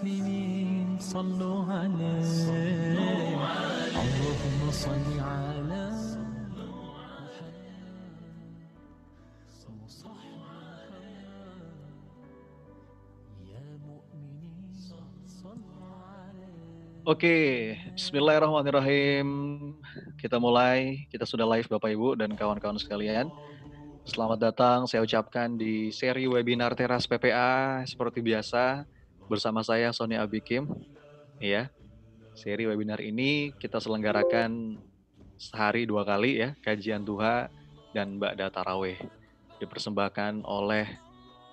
المسلمين صلوا عليه اللهم صل على Oke, bismillahirrahmanirrahim. Kita mulai, kita sudah live Bapak Ibu dan kawan-kawan sekalian. Selamat datang saya ucapkan di seri webinar Teras PPA seperti biasa bersama saya Sony Abikim. Ya, seri webinar ini kita selenggarakan sehari 2 kali ya, kajian duha dan ba'da tarawih. Dipersembahkan oleh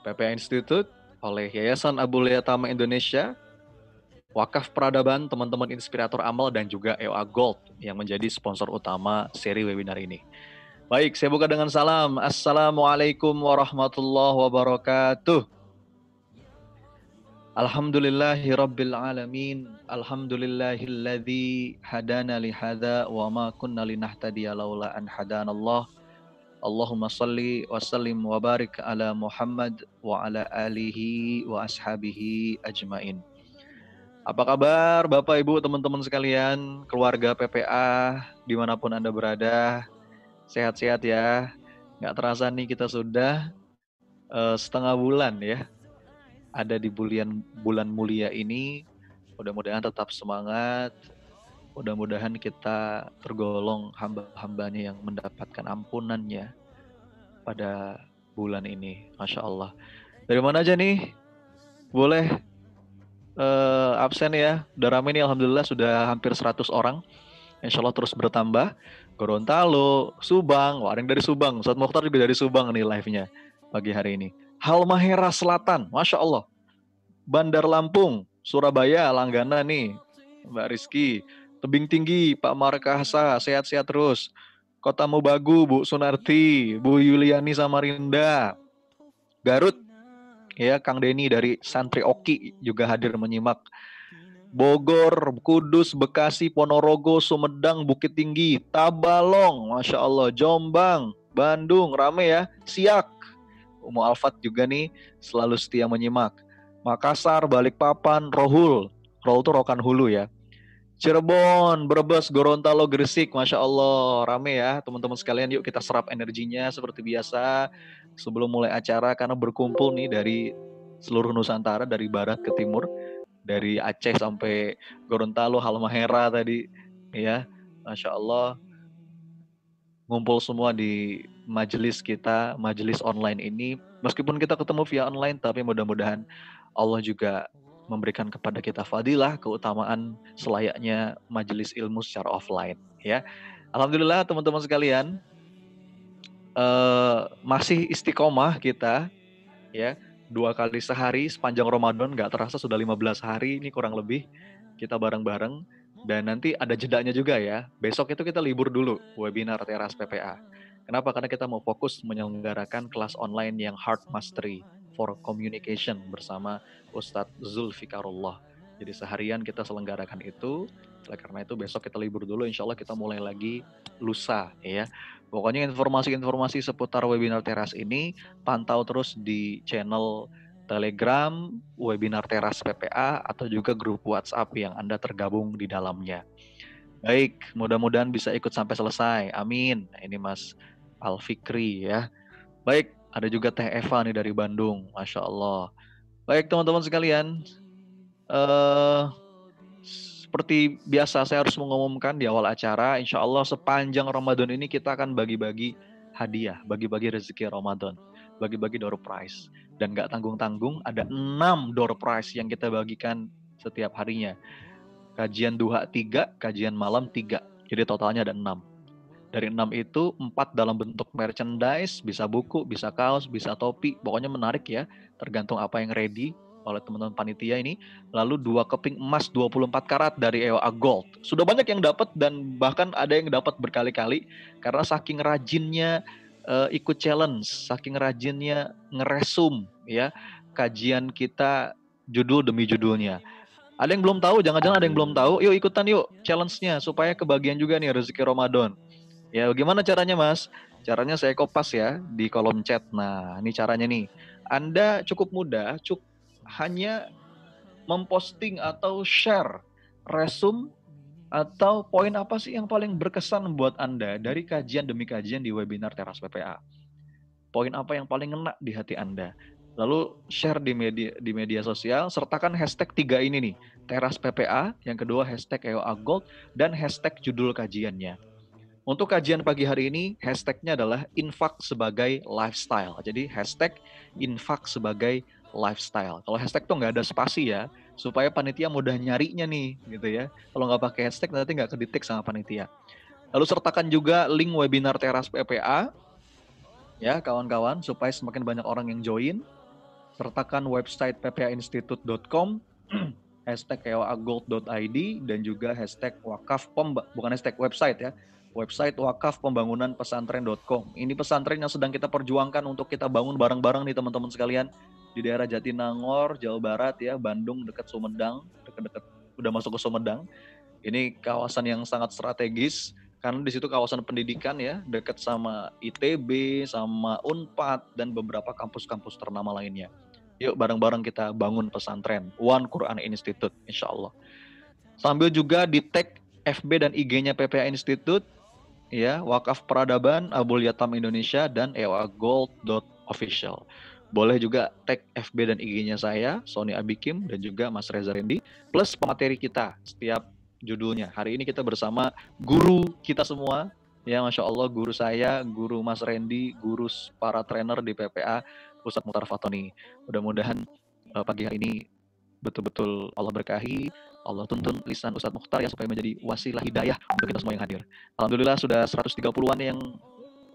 PPA Institute, oleh Yayasan Abul Yatama Indonesia, Wakaf Peradaban, teman-teman Inspirator Amal, dan juga EOA Gold yang menjadi sponsor utama seri webinar ini. Baik, saya buka dengan salam. Assalamualaikum warahmatullahi wabarakatuh. Alhamdulillahi rabbil alamin. Alhamdulillahilladzi hadana lihada wa ma kunna linahtadiya laula an hadanallah. Allahumma salli wa sallim wa barik ala Muhammad wa ala alihi wa ashabihi ajmain. Apa kabar Bapak Ibu teman-teman sekalian, keluarga PPA dimanapun Anda berada, sehat-sehat ya. Nggak terasa nih kita sudah setengah bulan ya ada di bulan mulia ini. Mudah-mudahan tetap semangat, mudah-mudahan kita tergolong hamba-hambanya yang mendapatkan ampunannya pada bulan ini. Masya Allah. Dari mana aja nih? Boleh absen ya. Udah rame nih alhamdulillah sudah hampir 100 orang. Insya Allah terus bertambah. Gorontalo, Subang, wah ada yang dari Subang. Ustadz Mokhtar juga dari Subang nih live-nya pagi hari ini. Halmahera Selatan, Masya Allah. Bandar Lampung, Surabaya, Langgana nih, Mbak Rizky. Tebing Tinggi, Pak Markasa, sehat-sehat terus. Kota Mubagu, Bu Sunarti, Bu Yuliani Samarinda. Garut, ya Kang Denny dari Santri Oki juga hadir menyimak. Bogor, Kudus, Bekasi, Ponorogo, Sumedang, Bukit Tinggi, Tabalong, Masya Allah, Jombang, Bandung, rame ya, Siak, Umu Alfat juga nih, selalu setia menyimak. Makassar, Balikpapan, Rohul itu Rokan Hulu ya. Cirebon, Brebes, Gorontalo, Gresik, Masya Allah, rame ya teman-teman sekalian, yuk kita serap energinya seperti biasa sebelum mulai acara, karena berkumpul nih dari seluruh Nusantara, dari barat ke timur, dari Aceh sampai Gorontalo, Halmahera tadi, ya, Masya Allah, ngumpul semua di majelis kita, majelis online ini. Meskipun kita ketemu via online, tapi mudah-mudahan Allah juga memberikan kepada kita fadilah, keutamaan selayaknya majelis ilmu secara offline, ya. Alhamdulillah teman-teman sekalian, masih istiqomah kita, ya. 2 kali sehari sepanjang Ramadan, nggak terasa sudah 15 hari ini kurang lebih kita bareng-bareng. Dan nanti ada jedanya juga ya, besok itu kita libur dulu webinar Teras PPA. Kenapa? Karena kita mau fokus menyelenggarakan kelas online yang Heart Mastery for Communication bersama Ustadz Zulfikarullah. Jadi seharian kita selenggarakan itu, oleh karena itu besok kita libur dulu, insya Allah kita mulai lagi lusa ya. Pokoknya informasi-informasi seputar webinar Teras ini pantau terus di channel Telegram, webinar Teras PPA, atau juga grup WhatsApp yang Anda tergabung di dalamnya. Baik, mudah-mudahan bisa ikut sampai selesai. Amin. Ini Mas Alfikri ya. Baik, ada juga Teh Eva nih dari Bandung. Masya Allah. Baik teman-teman sekalian, seperti biasa saya harus mengumumkan di awal acara, insya Allah sepanjang Ramadan ini kita akan bagi-bagi hadiah, bagi-bagi rezeki Ramadan, bagi-bagi door prize. Dan gak tanggung-tanggung, ada 6 door prize yang kita bagikan setiap harinya. Kajian duha 3, kajian malam 3. Jadi totalnya ada 6. Dari 6 itu 4 dalam bentuk merchandise, bisa buku, bisa kaos, bisa topi. Pokoknya menarik ya, tergantung apa yang ready oleh teman-teman panitia ini. Lalu 2 keping emas 24 karat dari EOA Gold. Sudah banyak yang dapat dan bahkan ada yang dapat berkali-kali karena saking rajinnya ikut challenge, saking rajinnya ngeresum ya kajian kita judul demi judulnya. Ada yang belum tahu, jangan-jangan ada yang belum tahu, yuk ikutan yuk challenge-nya supaya kebagian juga nih rezeki Ramadan. Ya, bagaimana caranya Mas? Caranya saya kopas ya di kolom chat. Nah, ini caranya nih. Anda cukup mudah, hanya memposting atau share resume atau poin apa sih yang paling berkesan buat Anda dari kajian demi kajian di webinar Teras PPA? Poin apa yang paling ngena di hati Anda? Lalu share di media sosial, sertakan hashtag 3 ini nih, Teras PPA, yang kedua hashtag EOA Gold, dan hashtag judul kajiannya. Untuk kajian pagi hari ini, hashtagnya adalah infak sebagai lifestyle. Jadi hashtag infak sebagai lifestyle. Kalau hashtag tuh nggak ada spasi ya, supaya panitia mudah nyarinya nih, gitu ya. Kalau nggak pakai hashtag nanti nggak kedetek sama panitia. Lalu sertakan juga link webinar Teras PPA, ya kawan-kawan, supaya semakin banyak orang yang join. Sertakan website ppainstitute.com, hashtag eoagold.id, dan juga hashtag wakaf bukan hashtag website ya, website wakafpembangunanpesantren.com. Ini pesantren yang sedang kita perjuangkan untuk kita bangun bareng-bareng nih teman-teman sekalian di daerah Jatinangor, Jawa Barat ya, Bandung dekat Sumedang, dekat udah masuk ke Sumedang. Ini kawasan yang sangat strategis karena di situ kawasan pendidikan ya, dekat sama ITB, sama Unpad dan beberapa kampus-kampus ternama lainnya. Yuk bareng-bareng kita bangun pesantren One Quran Institute, insya Allah. Sambil juga di tag FB dan IG-nya PPA Institute, ya, Wakaf Peradaban, Abul Yatam Indonesia, dan eoagold.official. Boleh juga tag FB dan IG-nya saya, Sony Abikim, dan juga Mas Reza Rendi, plus pemateri kita setiap judulnya. Hari ini kita bersama guru kita semua, ya Masya Allah, guru saya, guru Mas Rendi, guru para trainer di PPA, Ustadz Mukhtar Fatoni. Mudah-mudahan pagi hari ini betul-betul Allah berkahi, Allah tuntun lisan Ustadz Mukhtar ya supaya menjadi wasilah hidayah untuk kita semua yang hadir. Alhamdulillah sudah 130-an yang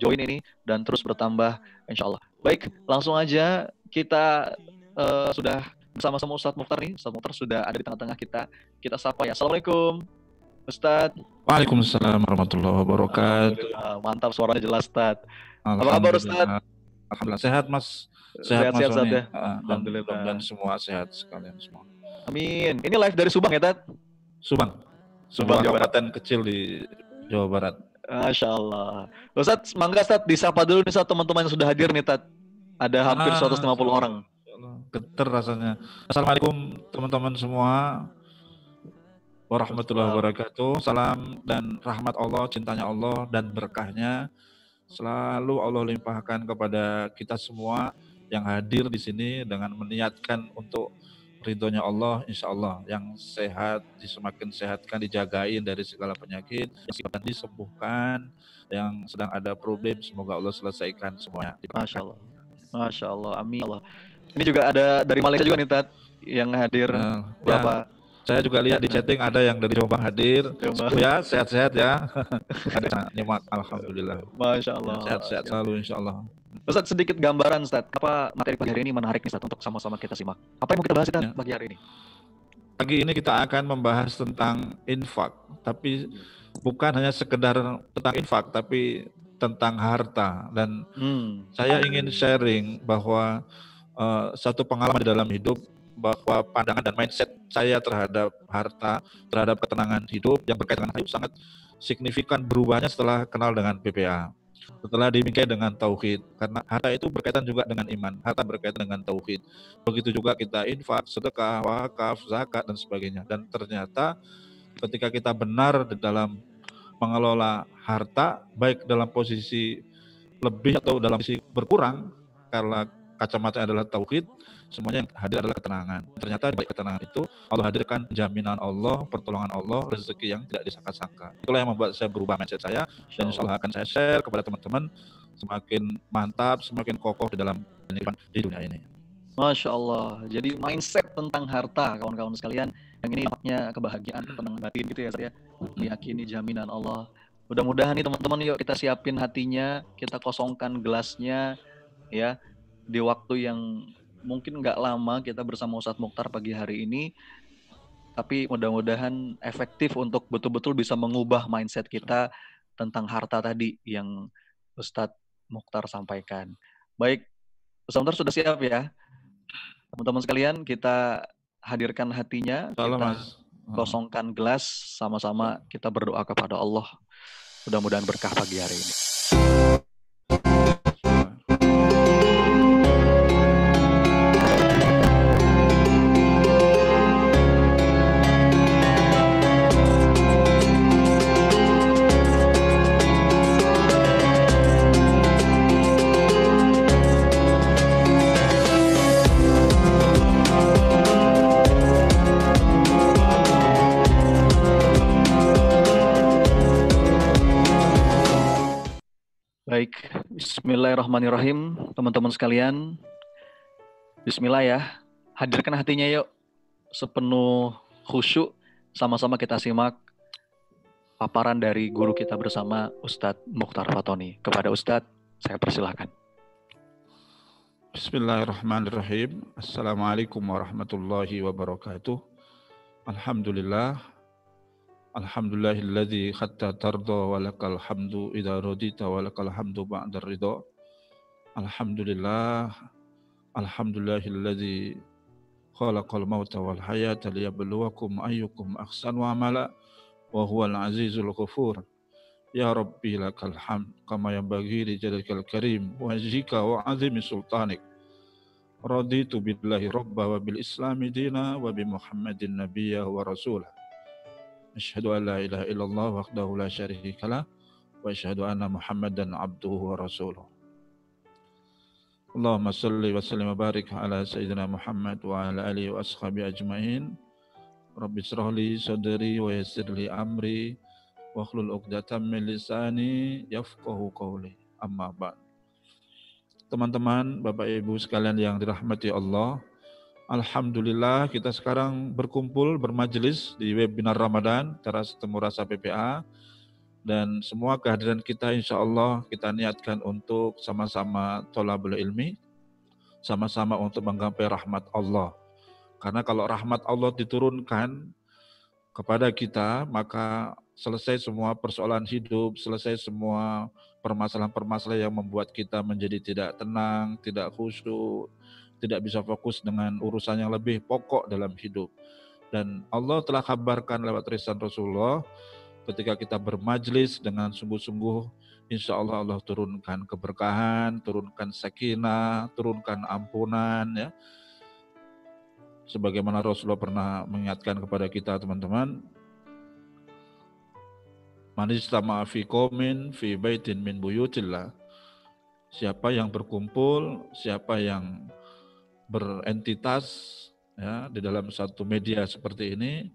join ini dan terus bertambah insya Allah. Baik, langsung aja kita sudah bersama-sama Ustadz Mukhtar nih. Ustadz Mukhtar sudah ada di tengah-tengah kita. Kita sapa ya. Assalamualaikum Ustadz. Waalaikumsalam warahmatullahi wabarakatuh. Mantap, suaranya jelas Ustadz. Apa kabar Ustadz? Alhamdulillah sehat Mas. Sehat Mas Sony. Ya? Alhamdulillah. Dan semua sehat sekalian semua. Amin. Ini live dari Subang ya, Tat? Subang, kabupaten kecil di Jawa Barat. Masya Allah. Ustadz, mangga Tat, disapa dulu nih teman-teman yang sudah hadir nih, Tat. Ada hampir 150 orang. Geter rasanya. Assalamualaikum teman-teman semua. Warahmatullahi wabarakatuh. Salam dan rahmat Allah, cintanya Allah dan berkahnya selalu Allah limpahkan kepada kita semua yang hadir di sini dengan meniatkan untuk ridhonya Allah, insya Allah yang sehat, semakin sehatkan, dijagain dari segala penyakit, yang disembuhkan, yang sedang ada problem, semoga Allah selesaikan semuanya. Masya Allah, Masya Allah, amin Allah. Ini juga ada dari Malaysia juga nih Tat, yang hadir. Berapa? Saya juga lihat di chatting ada yang dari Jombang hadir. Ya, sehat-sehat ya. Ada nyimak, alhamdulillah. Masya Allah. Sehat-sehat selalu, insya Allah. Ustaz, sedikit gambaran Ustaz, apa materi pagi hari ini menarik nih Ustaz untuk sama-sama kita simak. Apa yang mau kita bahas Ustaz pagi hari ini? Pagi ini kita akan membahas tentang infak, tapi bukan hanya sekedar tentang infak, tapi tentang harta. Dan saya ingin sharing bahwa satu pengalaman di dalam hidup, bahwa pandangan dan mindset saya terhadap harta, terhadap ketenangan hidup yang berkaitan dengan hidup sangat signifikan berubahnya setelah kenal dengan PPA. Setelah dimingkai dengan tauhid, karena harta itu berkaitan juga dengan iman, harta berkaitan dengan tauhid. Begitu juga kita infak, sedekah, wakaf, zakat dan sebagainya. Dan ternyata ketika kita benar di dalam mengelola harta, baik dalam posisi lebih atau dalam posisi berkurang, karena kacamata adalah tauhid, semuanya yang hadir adalah ketenangan. Ternyata di balik ketenangan itu Allah hadirkan jaminan Allah, pertolongan Allah, rezeki yang tidak disangka-sangka. Itulah yang membuat saya berubah mindset saya, dan insya Allah akan saya share kepada teman-teman semakin mantap, semakin kokoh di dalam kehidupan di dunia ini. Masya Allah. Jadi mindset tentang harta, kawan-kawan sekalian, yang ini nampaknya kebahagiaan, ketenangan batin gitu ya saya. Meyakini jaminan Allah. Mudah-mudahan nih teman-teman, yuk kita siapin hatinya, kita kosongkan gelasnya, ya, di waktu yang mungkin nggak lama kita bersama Ustadz Mukhtar pagi hari ini, tapi mudah-mudahan efektif untuk betul-betul bisa mengubah mindset kita tentang harta tadi yang Ustadz Mukhtar sampaikan. Baik, Ustadz Mukhtar sudah siap ya? Teman-teman sekalian, kita hadirkan hatinya, kita kosongkan gelas, sama-sama kita berdoa kepada Allah. Mudah-mudahan berkah pagi hari ini. Baik, bismillahirrahmanirrahim, teman-teman sekalian. Bismillah ya, hadirkan hatinya yuk, sepenuh khusyuk, sama-sama kita simak paparan dari guru kita bersama, Ustadz Mukhtar Fatoni. Kepada Ustadz, saya persilahkan. Bismillahirrahmanirrahim. Assalamualaikum warahmatullahi wabarakatuh. Alhamdulillah. Alhamdulillahilladzi hatta tarda walakal hamdu idza radita walakal hamdu ba'da ridha. Alhamdulillah. Alhamdulillahilladzi khalaqal mauta wal hayata liyabluwakum ayyukum ahsanu amala wa huwal azizul ghafur. Ya Rabbi lakal hamd kama yanbaghi li jalalika karim wa wajhika wa azimi sultanik. Raditu billahi rabba wa bil islami dina wa bi Muhammadin nabiyya wa rasulah. Asyhadu an la ilaha illallah wahdahu la syarika lah wa asyhadu anna Muhammadan abduhu wa rasuluh. Allahumma salli wa sallim wa barik ala sayyidina Muhammad wa ala alihi wa ashabihi ajmain. Rabbi shrah li sadri wa yassir li amri wa hlul 'uqdatam min lisani yafqahu qawli. Amma ba'd. Teman-teman, Bapak Ibu sekalian yang dirahmati Allah, alhamdulillah kita sekarang berkumpul bermajelis di webinar Ramadan Teras Temu Rasa PPA, dan semua kehadiran kita insya Allah kita niatkan untuk sama-sama tholabul ilmi, sama-sama untuk menggapai rahmat Allah. Karena kalau rahmat Allah diturunkan kepada kita, maka selesai semua persoalan hidup, selesai semua permasalahan-permasalahan yang membuat kita menjadi tidak tenang, tidak khusyuk, tidak bisa fokus dengan urusan yang lebih pokok dalam hidup. Dan Allah telah kabarkan lewat risalah Rasulullah, ketika kita bermajlis dengan sungguh-sungguh, insya Allah Allah turunkan keberkahan, turunkan sakinah, turunkan ampunan, ya. Sebagaimana Rasulullah pernah mengingatkan kepada kita, teman-teman, man istama'a fi qaumin fi baitin min buyutillah. Siapa yang berkumpul, siapa yang berentitas, ya, di dalam satu media seperti ini,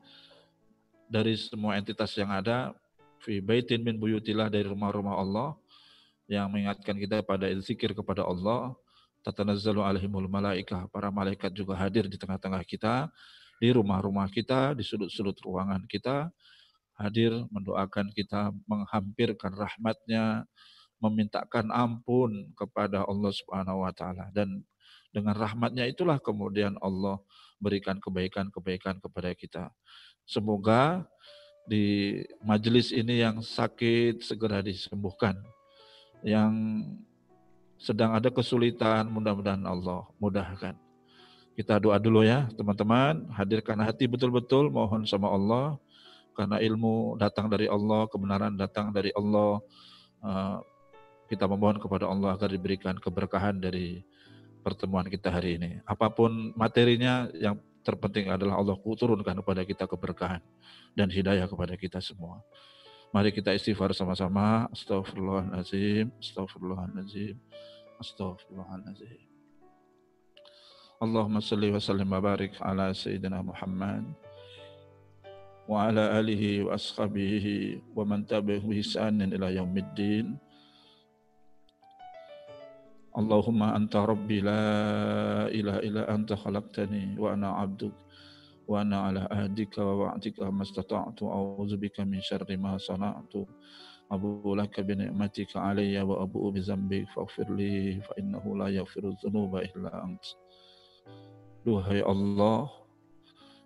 dari semua entitas yang ada, fi baitin min buyutillah, dari rumah-rumah Allah, yang mengingatkan kita pada zikir kepada Allah, tatanazzalu alaihimul malaikah, para malaikat juga hadir di tengah-tengah kita, di rumah-rumah kita, di sudut-sudut ruangan kita, hadir mendoakan kita, menghampirkan rahmatnya, memintakan ampun kepada Allah Subhanahu wa taala. Dan dengan rahmatnya itulah kemudian Allah berikan kebaikan-kebaikan kepada kita. Semoga di majelis ini yang sakit segera disembuhkan, yang sedang ada kesulitan mudah-mudahan Allah mudahkan. Kita doa dulu ya teman-teman, hadirkan hati betul-betul, mohon sama Allah, karena ilmu datang dari Allah, kebenaran datang dari Allah. Kita memohon kepada Allah agar diberikan keberkahan dari pertemuan kita hari ini. Apapun materinya, yang terpenting adalah Allah turunkan kepada kita keberkahan dan hidayah kepada kita semua. Mari kita istighfar sama-sama. Astaghfirullahaladzim, astaghfirullahaladzim, astaghfirullahaladzim. Allahumma salli wa sallim wa barik ala Sayyidina Muhammad wa ala alihi wa ashabihi wa man tabi'ahu bi ihsanin ila yaumiddin. Allahumma anta rabbi la ilaha illa anta khalaqtani wa ana 'abduk wa ana ala ahdika wa wa'dika mastata'tu a'udzu bika min syarri ma sana'tu abu'u laka bi ni'matika 'alayya wa abu'u bi dzambi faghfir li fa innahu la yaghfiru dzunuba illa ant. Duhai Allah,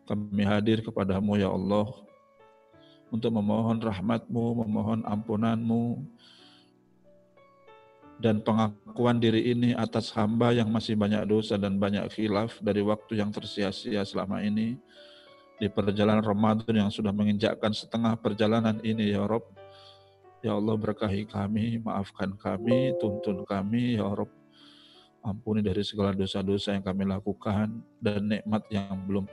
kami hadir kepadamu ya Allah untuk memohon rahmat-Mu, memohon ampunan-Mu, dan pengakuan diri ini atas hamba yang masih banyak dosa dan banyak khilaf dari waktu yang tersia-sia selama ini, di perjalanan Ramadan yang sudah menginjakkan setengah perjalanan ini ya Rabb. Ya Allah, berkahi kami, maafkan kami, tuntun kami ya Rabb. Ampuni dari segala dosa-dosa yang kami lakukan, dan nikmat yang belum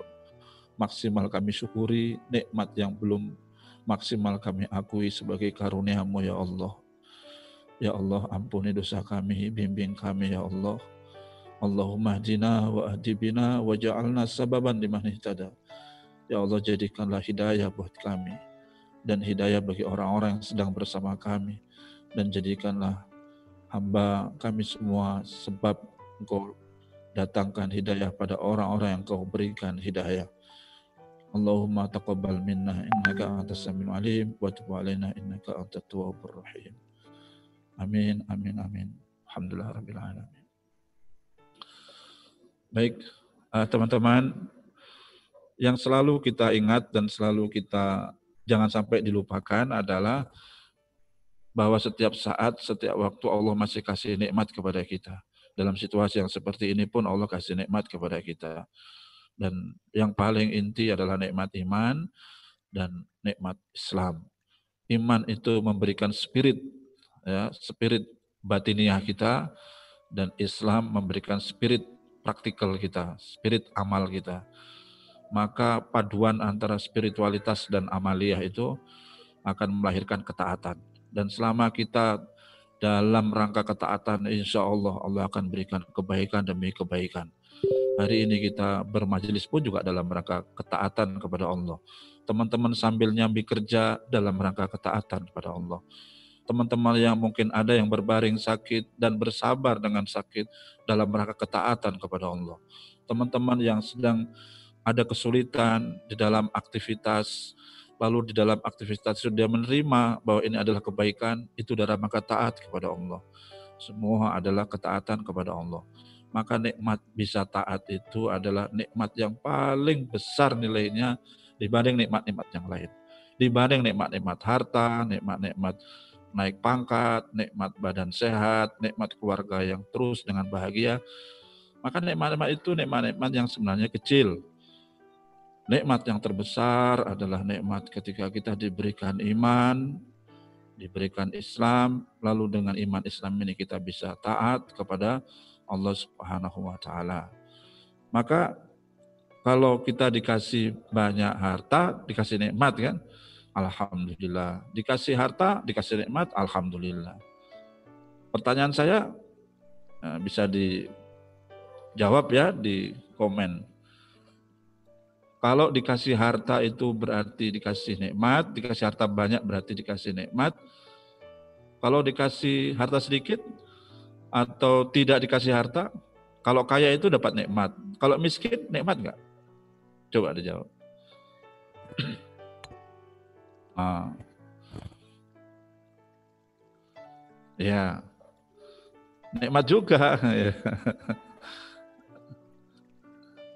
maksimal kami syukuri, nikmat yang belum maksimal kami akui sebagai karunia-Mu ya Allah. Ya Allah, ampuni dosa kami, bimbing kami ya Allah. Allahumma hdina wa ahdi bina wa ja'alna sababan liman ihtada. Ya Allah, jadikanlah hidayah buat kami dan hidayah bagi orang-orang yang sedang bersama kami, dan jadikanlah hamba kami semua, sebab Engkau datangkan hidayah pada orang-orang yang Engkau berikan hidayah. Allahumma taqabbal minna innaka antas samiul alim wa tub alaina innaka antat tawwabur rahim. Amin, amin, amin. Alhamdulillah rabbil alamin. Baik, teman-teman, yang selalu kita ingat dan selalu kita jangan sampai dilupakan adalah bahwa setiap saat, setiap waktu Allah masih kasih nikmat kepada kita. Dalam situasi yang seperti ini pun Allah kasih nikmat kepada kita. Dan yang paling inti adalah nikmat iman dan nikmat Islam. Iman itu memberikan spirit, ya, spirit batiniah kita, dan Islam memberikan spirit praktikal kita, spirit amal kita. Maka paduan antara spiritualitas dan amaliyah itu akan melahirkan ketaatan. Dan selama kita dalam rangka ketaatan, insya Allah Allah akan berikan kebaikan demi kebaikan. Hari ini kita bermajelis pun juga dalam rangka ketaatan kepada Allah. Teman-teman sambil nyambi kerja dalam rangka ketaatan kepada Allah. Teman-teman yang mungkin ada yang berbaring sakit dan bersabar dengan sakit dalam rangka ketaatan kepada Allah. Teman-teman yang sedang ada kesulitan di dalam aktivitas, lalu di dalam aktivitas itu dia menerima bahwa ini adalah kebaikan, itu dalam rangka taat kepada Allah. Semua adalah ketaatan kepada Allah. Maka nikmat bisa taat itu adalah nikmat yang paling besar nilainya dibanding nikmat-nikmat yang lain. Dibanding nikmat-nikmat harta, nikmat-nikmat naik pangkat, nikmat badan sehat, nikmat keluarga yang terus dengan bahagia. Maka nikmat-nikmat itu nikmat-nikmat yang sebenarnya kecil. Nikmat yang terbesar adalah nikmat ketika kita diberikan iman, diberikan Islam, lalu dengan iman Islam ini kita bisa taat kepada Allah Subhanahu wa Ta'ala. Maka kalau kita dikasih banyak harta, dikasih nikmat kan, alhamdulillah. Dikasih harta, dikasih nikmat, alhamdulillah. Pertanyaan saya bisa dijawab ya di komen. Kalau dikasih harta itu berarti dikasih nikmat, dikasih harta banyak berarti dikasih nikmat. Kalau dikasih harta sedikit atau tidak dikasih harta, kalau kaya itu dapat nikmat. Kalau miskin, nikmat enggak? Coba dijawab. Ya, nikmat juga.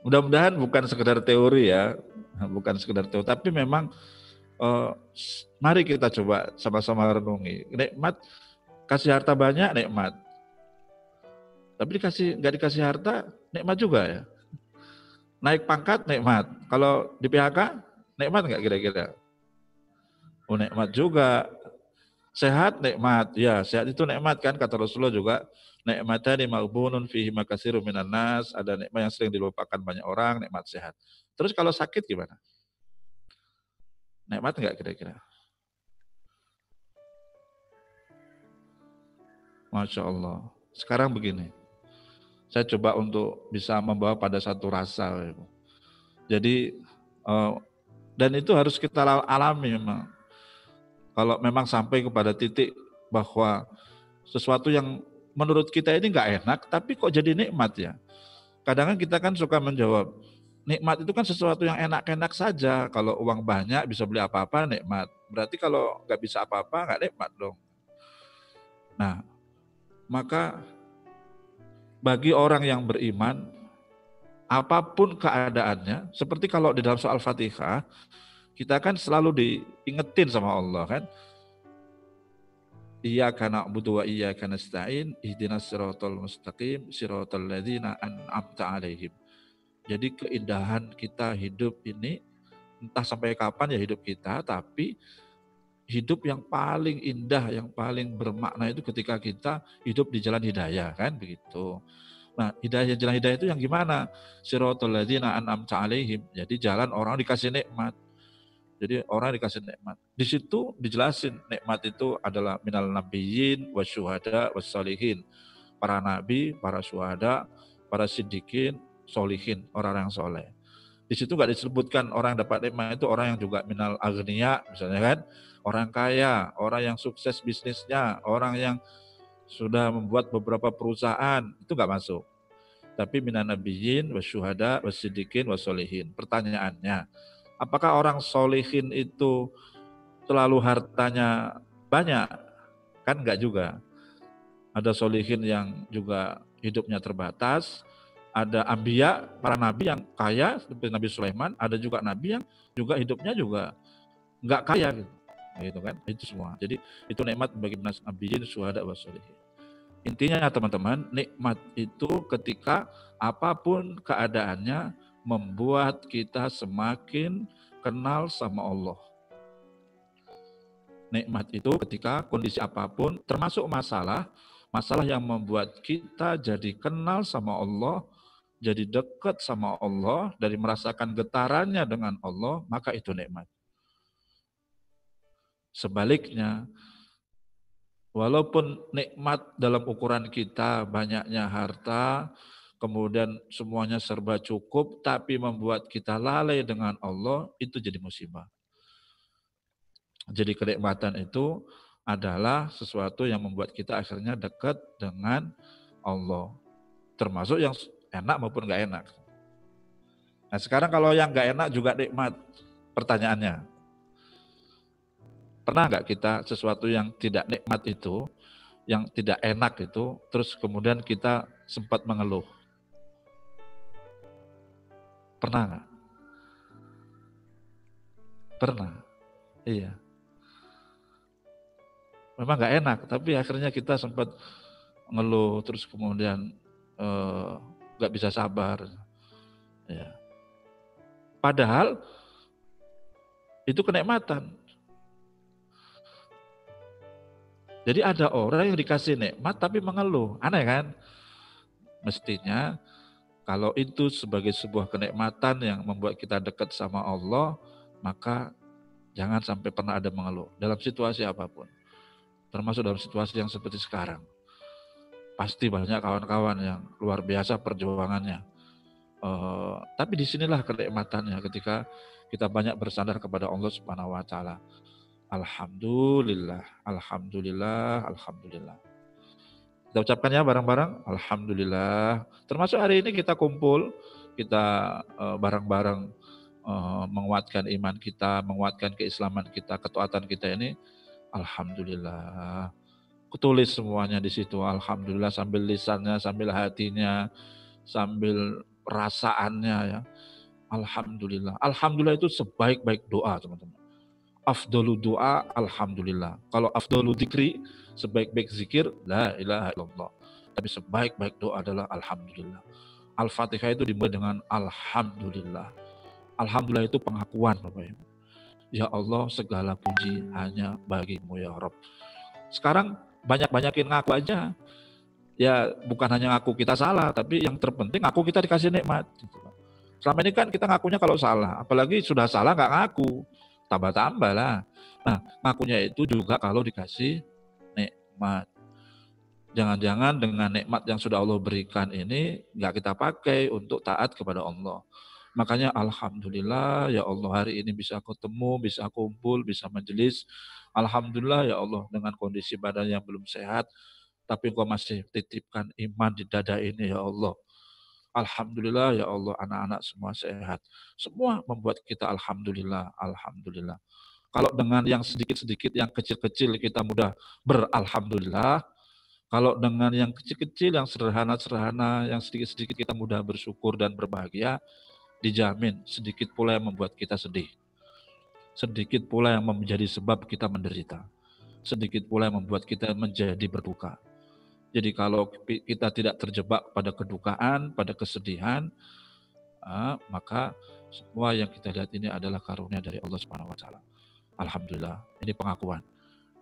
Mudah-mudahan bukan sekedar teori ya, bukan sekedar teori, tapi memang mari kita coba sama-sama renungi. Nikmat, kasih harta banyak, nikmat. Tapi nggak dikasih harta, nikmat juga ya. Naik pangkat, nikmat. Kalau di PHK, nikmat nggak kira-kira? Oh, nikmat juga. Sehat, nikmat. Ya, sehat itu nikmat kan, kata Rasulullah juga. Nikmatani maghbunun fihi makatsirun minan nas. Ada nikmat yang sering dilupakan banyak orang, nikmat sehat. Terus kalau sakit gimana? Nikmat nggak kira-kira? Masya Allah. Sekarang begini. Saya coba untuk bisa membawa pada satu rasa. Jadi, dan itu harus kita alami memang. Kalau memang sampai kepada titik bahwa sesuatu yang menurut kita ini nggak enak, tapi kok jadi nikmat ya. Kadang-kadang kita kan suka menjawab, nikmat itu kan sesuatu yang enak-enak saja. Kalau uang banyak bisa beli apa-apa, nikmat. Berarti kalau nggak bisa apa-apa, nggak nikmat dong. Nah, maka bagi orang yang beriman, apapun keadaannya, seperti kalau di dalam soal Fatihah, kita kan selalu diingetin sama Allah kan. Iyyaka na'budu wa iyyaka nasta'in, ihdinas siratal mustaqim, siratal ladzina an'amta 'alaihim. Jadi keindahan kita hidup ini, entah sampai kapan ya hidup kita, tapi hidup yang paling indah, yang paling bermakna itu ketika kita hidup di jalan hidayah kan begitu. Nah, jalan hidayah itu yang gimana? Siratal ladzina an'amta 'alaihim. Jadi jalan orang dikasih nikmat. Jadi orang dikasih nikmat. Di situ dijelasin nikmat itu adalah minal nabiyyin wasyuhada wassalihin. Para nabi, para syuhada, para siddiqin, solihin, orang-orang yang soleh. Di situ nggak disebutkan orang yang dapat nikmat itu orang yang juga minal agniya misalnya kan. Orang kaya, orang yang sukses bisnisnya, orang yang sudah membuat beberapa perusahaan, itu nggak masuk. Tapi minan nabiyyin wasyuhada wasiddiqin wassolihin. Pertanyaannya, apakah orang solihin itu selalu hartanya banyak? Kan enggak juga. Ada solihin yang juga hidupnya terbatas, ada anbiya, para nabi yang kaya seperti Nabi Sulaiman, ada juga nabi yang juga hidupnya juga enggak kaya gitu kan. Itu semua. Jadi itu nikmat bagi nabiyyin syuhada wassolihin. Intinya teman-teman, nikmat itu ketika apapun keadaannya membuat kita semakin kenal sama Allah. Nikmat itu ketika kondisi apapun, termasuk masalah yang membuat kita jadi kenal sama Allah, jadi dekat sama Allah, dari merasakan getarannya dengan Allah, maka itu nikmat. Sebaliknya, walaupun nikmat dalam ukuran kita banyaknya harta, kemudian semuanya serba cukup, tapi membuat kita lalai dengan Allah, itu jadi musibah. Jadi kenikmatan itu adalah sesuatu yang membuat kita akhirnya dekat dengan Allah. Termasuk yang enak maupun nggak enak. Nah sekarang kalau yang nggak enak juga nikmat. Pertanyaannya, pernah nggak kita sesuatu yang tidak nikmat itu, yang tidak enak itu, terus kemudian kita sempat mengeluh? Pernah nggak? Pernah. Iya. Memang nggak enak, tapi akhirnya kita sempat ngeluh, terus kemudian nggak bisa sabar. Ya. Padahal itu kenikmatan. Jadi ada orang yang dikasih nikmat tapi mengeluh, aneh kan? Mestinya kalau itu sebagai sebuah kenikmatan yang membuat kita dekat sama Allah, maka jangan sampai pernah ada mengeluh dalam situasi apapun. Termasuk dalam situasi yang seperti sekarang. Pasti banyak kawan-kawan yang luar biasa perjuangannya. Tapi disinilah kenikmatannya ketika kita banyak bersandar kepada Allah Subhanahu Wa Taala. Alhamdulillah, alhamdulillah, alhamdulillah. Kita ucapkan ya bareng-bareng, alhamdulillah. Termasuk hari ini kita kumpul, kita bareng-bareng menguatkan iman kita, menguatkan keislaman kita, ketaatan kita ini. Alhamdulillah. Kutulis semuanya di situ. Alhamdulillah sambil lisannya, sambil hatinya, sambil perasaannya ya. Alhamdulillah. Alhamdulillah itu sebaik-baik doa, teman-teman. Afdalu doa, alhamdulillah. Kalau afdalu dzikri, sebaik-baik zikir, la ilaha illallah. Tapi sebaik-baik doa adalah alhamdulillah. Al-Fatihah itu dimulai dengan alhamdulillah. Alhamdulillah itu pengakuan, Bapak Ibu. Ya Allah, segala puji hanya bagimu ya Rabb. Sekarang banyak-banyakin ngaku aja. Ya bukan hanya ngaku kita salah, tapi yang terpenting ngaku kita dikasih nikmat. Selama ini kan kita ngakunya kalau salah, apalagi sudah salah nggak ngaku, tambah-tambah lah. Nah ngakunya itu juga kalau dikasih nikmat. Jangan-jangan dengan nikmat yang sudah Allah berikan ini nggak kita pakai untuk taat kepada Allah. Makanya alhamdulillah ya Allah hari ini bisa ketemu, bisa kumpul, bisa majelis. Alhamdulillah ya Allah dengan kondisi badan yang belum sehat, tapi Engkau masih titipkan iman di dada ini ya Allah. Alhamdulillah ya Allah anak-anak semua sehat. Semua membuat kita alhamdulillah, alhamdulillah. Kalau dengan yang sedikit-sedikit, yang kecil-kecil kita mudah beralhamdulillah. Kalau dengan yang kecil-kecil, yang sederhana-sederhana, yang sedikit-sedikit kita mudah bersyukur dan berbahagia, dijamin sedikit pula yang membuat kita sedih. Sedikit pula yang menjadi sebab kita menderita. Sedikit pula yang membuat kita menjadi berduka. Jadi kalau kita tidak terjebak pada kedukaan, pada kesedihan, maka semua yang kita lihat ini adalah karunia dari Allah Subhanahu Wa Taala. Alhamdulillah, ini pengakuan.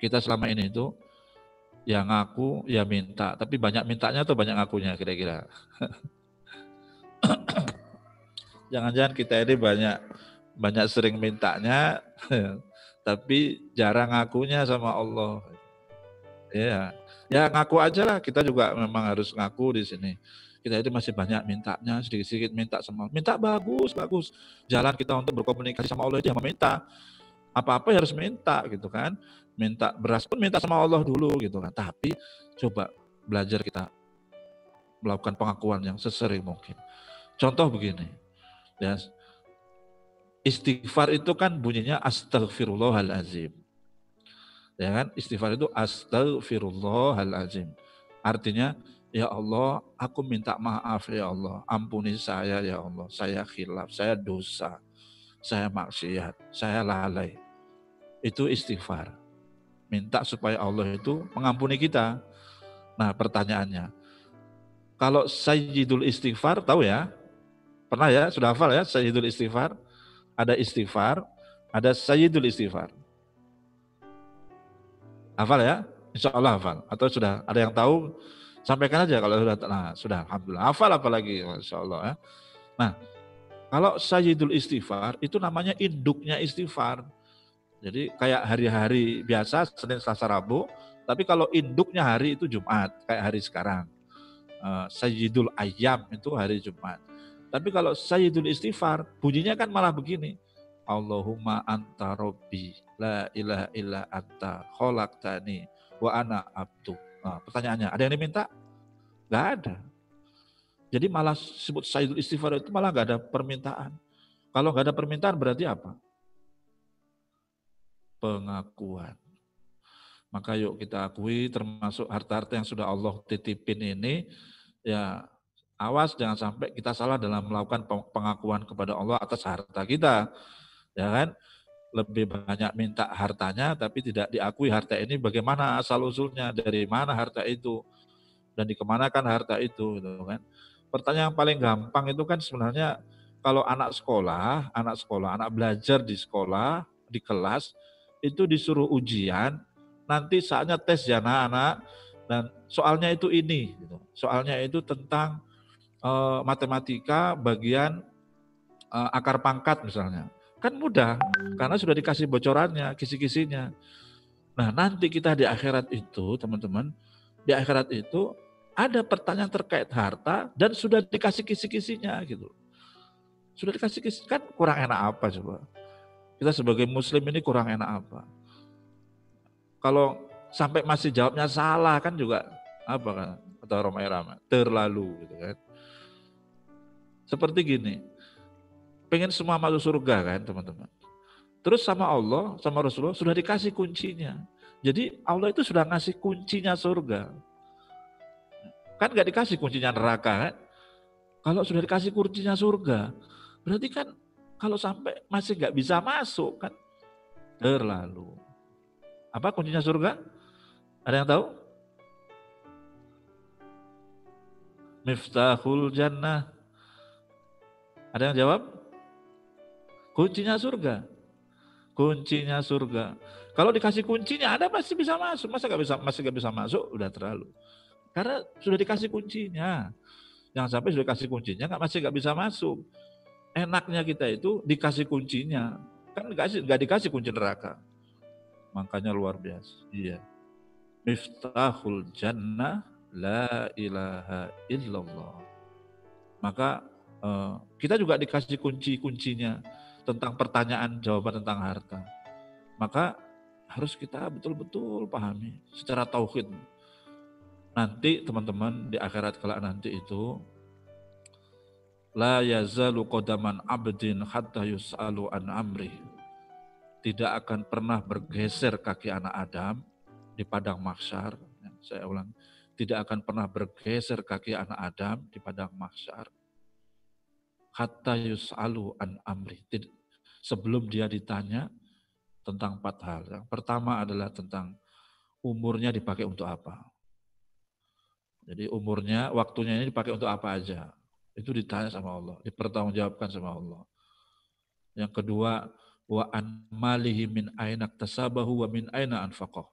Kita selama ini itu ya ngaku, ya minta, tapi banyak mintanya atau banyak ngakunya kira-kira? Jangan-jangan kita ini banyak sering mintanya, tapi jarang ngakunya sama Allah. Ya ngaku aja lah. Kita juga memang harus ngaku di sini. Kita itu masih banyak mintanya, sedikit-sedikit minta sama Allah. Minta bagus. Jalan kita untuk berkomunikasi sama Allah itu yang meminta. Apa-apa harus minta gitu kan. Minta beras pun minta sama Allah dulu gitu kan. Tapi coba belajar kita melakukan pengakuan yang sesering mungkin. Contoh begini, ya, istighfar itu kan bunyinya astaghfirullahalazim. Ya kan, istighfar itu astaghfirullahalazim. Artinya, ya Allah, aku minta maaf ya Allah, ampuni saya ya Allah, saya khilaf, saya dosa, saya maksiat, saya lalai. Itu istighfar. Minta supaya Allah itu mengampuni kita. Nah, pertanyaannya, kalau Sayyidul Istighfar, tahu ya? Pernah ya? Sudah hafal ya Sayyidul Istighfar? Ada istighfar, ada Sayyidul Istighfar. Hafal ya? Insya Allah hafal. Atau sudah ada yang tahu? Sampaikan aja kalau sudah. Nah, sudah. Alhamdulillah. Hafal apalagi. Masya Allah ya. Nah, kalau Sayyidul Istighfar itu namanya induknya istighfar. Jadi kayak hari-hari biasa, Senin, Selasa, Rabu. Tapi kalau induknya hari itu Jumat, kayak hari sekarang. Sayyidul Ayyam itu hari Jumat. Tapi kalau Sayyidul Istighfar, bunyinya kan malah begini. Allahumma anta robbi, la ilaha illa anta, kholaqtani, wa ana abdu. Nah, pertanyaannya, ada yang diminta? Gak ada. Jadi malah sebut Sayyidul Istighfar itu malah gak ada permintaan. Kalau gak ada permintaan berarti apa? Pengakuan. Maka yuk kita akui termasuk harta-harta yang sudah Allah titipin ini, ya awas jangan sampai kita salah dalam melakukan pengakuan kepada Allah atas harta kita. Ya kan? Lebih banyak minta hartanya tapi tidak diakui harta ini bagaimana asal-usulnya, dari mana harta itu, dan dikemanakan harta itu gitu kan. Pertanyaan yang paling gampang itu kan sebenarnya kalau anak anak belajar di sekolah, di kelas, itu disuruh ujian, nanti saatnya tes ya anak-anak, dan soalnya itu ini, gitu. Soalnya itu tentang matematika bagian akar pangkat misalnya. Kan mudah, karena sudah dikasih bocorannya, kisi-kisinya. Nah nanti kita di akhirat itu, teman-teman, di akhirat itu ada pertanyaan terkait harta dan sudah dikasih kisi-kisinya gitu. Sudah dikasih kisi, kan kurang enak apa coba? Kita sebagai muslim ini kurang enak apa? Kalau sampai masih jawabnya salah kan juga apa kan? Kata Romai Rama, terlalu gitu kan. Seperti gini, pengen semua masuk surga kan teman-teman. Terus sama Allah, sama Rasulullah sudah dikasih kuncinya. Jadi Allah itu sudah ngasih kuncinya surga. Kan gak dikasih kuncinya neraka kan? Kalau sudah dikasih kuncinya surga, berarti kan kalau sampai masih gak bisa masuk kan terlalu. Apa kuncinya surga? Ada yang tahu? Miftahul Jannah. Ada yang jawab? Kuncinya surga. Kuncinya surga. Kalau dikasih kuncinya ada pasti bisa masuk. Masa masih gak bisa masuk? Udah terlalu. Karena sudah dikasih kuncinya. Jangan sampai sudah dikasih kuncinya masih gak bisa masuk. Enaknya kita itu dikasih kuncinya. Kan gak dikasih kunci neraka. Makanya luar biasa. Iya. Miftahul Jannah la ilaha illallah. Maka kita juga dikasih kuncinya tentang pertanyaan jawaban tentang harta. Maka harus kita betul-betul pahami secara tauhid. Nanti teman-teman di akhirat kelak nanti itu la yazalu qadaman abdin hatta yus'alu an amri. Tidak akan pernah bergeser kaki anak Adam di padang mahsyar. Saya ulang, tidak akan pernah bergeser kaki anak Adam di padang mahsyar. Hatta yus'alu an amri. Sebelum dia ditanya tentang 4 hal. Yang pertama adalah tentang umurnya dipakai untuk apa. Jadi umurnya, waktunya ini dipakai untuk apa aja. Itu ditanya sama Allah, dipertanggungjawabkan sama Allah. Yang kedua, wa an malihi min aina iktasabahu wa min aina anfaqah.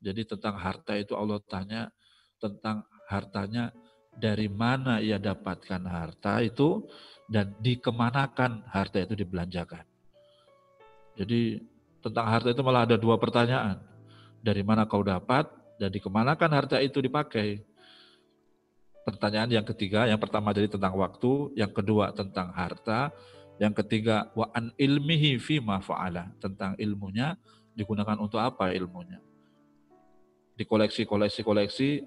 Jadi tentang harta itu Allah tanya tentang hartanya, dari mana ia dapatkan harta itu dan dikemanakan harta itu dibelanjakan. Jadi tentang harta itu malah ada 2 pertanyaan. Dari mana kau dapat dan dikemanakan harta itu dipakai. Pertanyaan yang ketiga, yang pertama jadi tentang waktu, yang kedua tentang harta, Yang ketiga, wa an ilmihi fima fa'ala, tentang ilmunya digunakan untuk apa ilmunya. Di koleksi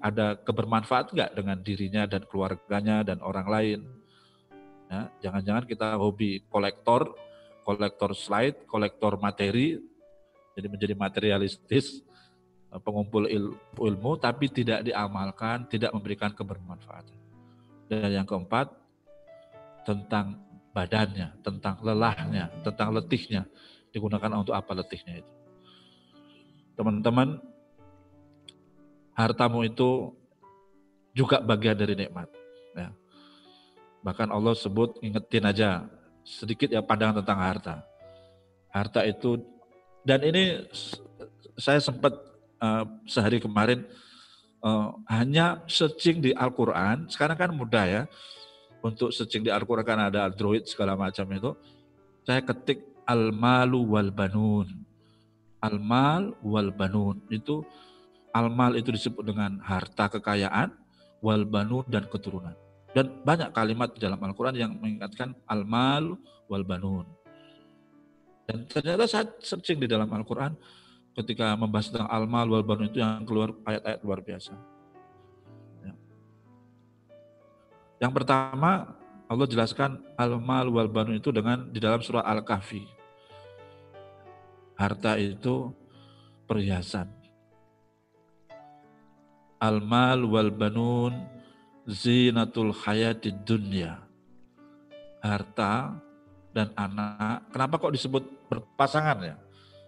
ada kebermanfaat nggak dengan dirinya dan keluarganya dan orang lain. Ya, jangan-jangan kita hobi kolektor slide, kolektor materi, jadi menjadi materialistis, pengumpul ilmu, tapi tidak diamalkan, tidak memberikan kebermanfaatan. Dan yang keempat, tentang badannya, tentang lelahnya, tentang letihnya, digunakan untuk apa letihnya itu. Teman-teman, hartamu itu juga bagian dari nikmat. Ya. Bahkan Allah sebut, ingetin aja sedikit ya pandangan tentang harta. Harta itu, dan ini saya sempat sehari kemarin hanya searching di Al-Quran. Sekarang kan mudah ya, untuk searching di Al-Quran kan ada Android segala macam itu. Saya ketik al-malu wal banun. Al-mal wal banun itu, al-mal itu disebut dengan harta kekayaan, wal banun dan keturunan. Dan banyak kalimat dalam Al-Quran yang mengingatkan al-mal wal banun. Dan ternyata saya searching di dalam Al-Quran ketika membahas tentang al-mal wal banun itu yang keluar ayat-ayat luar biasa. Ya. Yang pertama Allah jelaskan al-mal wal banun itu dengan di dalam surah Al-Kahfi. Harta itu perhiasan. Al-mal wal banun zinatul hayatid dunya. Harta dan anak. Kenapa kok disebut berpasangan ya?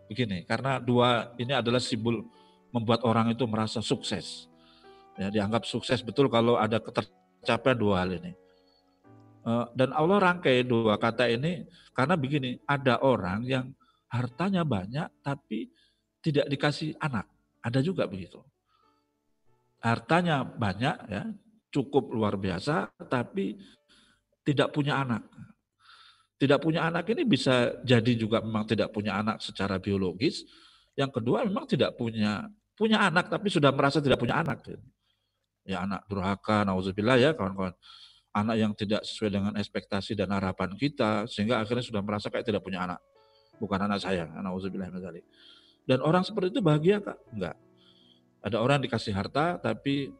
Begini, karena dua ini adalah simbol membuat orang itu merasa sukses. Ya, dianggap sukses betul kalau ada tercapai dua hal ini. Dan Allah rangkai dua kata ini karena begini, ada orang yang hartanya banyak tapi tidak dikasih anak. Ada juga begitu. Hartanya banyak ya, cukup luar biasa, tapi tidak punya anak. Tidak punya anak ini bisa jadi juga memang tidak punya anak secara biologis. Yang kedua memang tidak punya anak, tapi sudah merasa tidak punya anak. Ya anak durhaka, nauzubillah ya kawan-kawan. Anak yang tidak sesuai dengan ekspektasi dan harapan kita, sehingga akhirnya sudah merasa kayak tidak punya anak. Bukan anak saya, nauzubillah min dzalik. Dan orang seperti itu bahagia Kak? Enggak. Ada orang dikasih harta tapi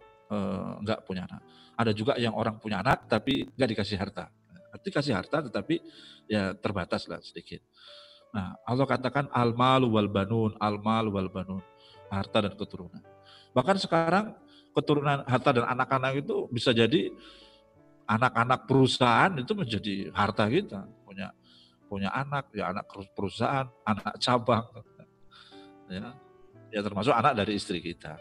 enggak punya anak. Ada juga yang orang punya anak tapi enggak dikasih harta. Dikasih harta tetapi ya terbatas lah sedikit. Nah Allah katakan al-malu wal banun, al-malu wal banun, harta dan keturunan. Bahkan sekarang keturunan harta dan anak-anak itu bisa jadi anak-anak perusahaan itu menjadi harta kita. Punya anak, ya anak perusahaan, anak cabang. Ya termasuk anak dari istri kita.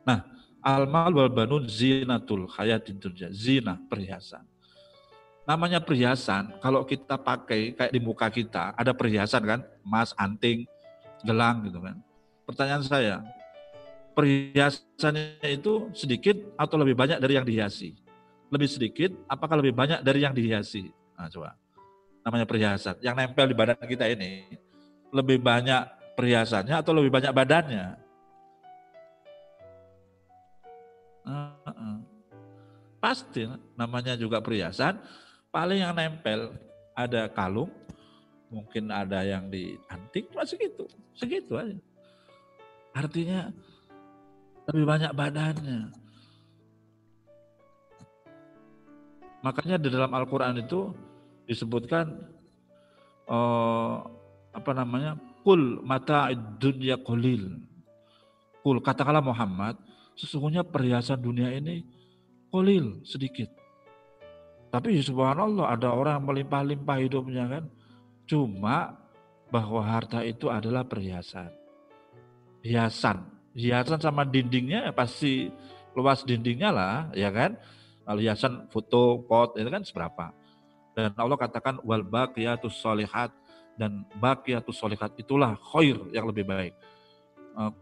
Nah, al-mal wal banun zinatul hayatid dunya, zina perhiasan. Namanya perhiasan, kalau kita pakai kayak di muka kita, ada perhiasan kan, emas, anting, gelang gitu kan. Pertanyaan saya, perhiasannya itu sedikit atau lebih banyak dari yang dihiasi? Lebih sedikit, apakah lebih banyak dari yang dihiasi? Nah coba, namanya perhiasan. Yang nempel di badan kita ini, lebih banyak perhiasannya atau lebih banyak badannya? Pasti namanya juga perhiasan, paling yang nempel ada kalung, mungkin ada yang di antik, segitu aja. Artinya lebih banyak badannya. Makanya di dalam Al-Quran itu disebutkan kul mata'id dunya qalil. Kul, katakanlah Muhammad, sesungguhnya perhiasan dunia ini qalil, sedikit. Tapi subhanallah ada orang melimpah-limpah hidupnya kan. Cuma bahwa harta itu adalah perhiasan. Hiasan sama dindingnya pasti luas dindingnya lah, ya kan. Kalau hiasan foto, pot itu kan seberapa. Dan Allah katakan wal baqiyatus sholihat, dan baqiyatus sholihat itulah khair yang lebih baik.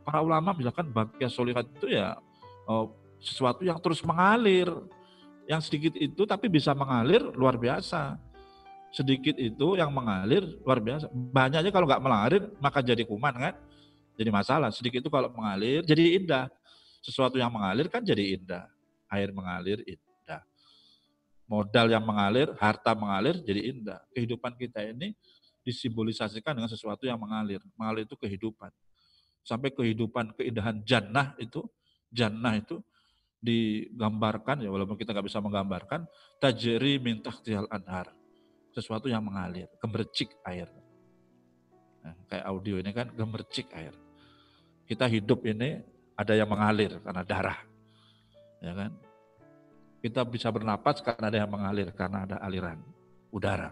Para ulama bilang baqiyat sholihat itu ya sesuatu yang terus mengalir. Yang sedikit itu tapi bisa mengalir luar biasa. Sedikit itu yang mengalir luar biasa. Banyaknya kalau nggak mengalir maka jadi kuman kan. Jadi masalah. Sedikit itu kalau mengalir jadi indah. Sesuatu yang mengalir kan jadi indah. Air mengalir indah. Modal yang mengalir, harta mengalir jadi indah. Kehidupan kita ini disimbolisasikan dengan sesuatu yang mengalir. Mengalir itu kehidupan. Sampai kehidupan, keindahan jannah itu digambarkan, ya walaupun kita nggak bisa menggambarkan, tajri min tahtihal anhar. Sesuatu yang mengalir, gemercik air. Nah, kayak audio ini kan gemercik air. Kita hidup ini ada yang mengalir karena darah. Ya kan? Kita bisa bernapas karena ada yang mengalir, karena ada aliran udara.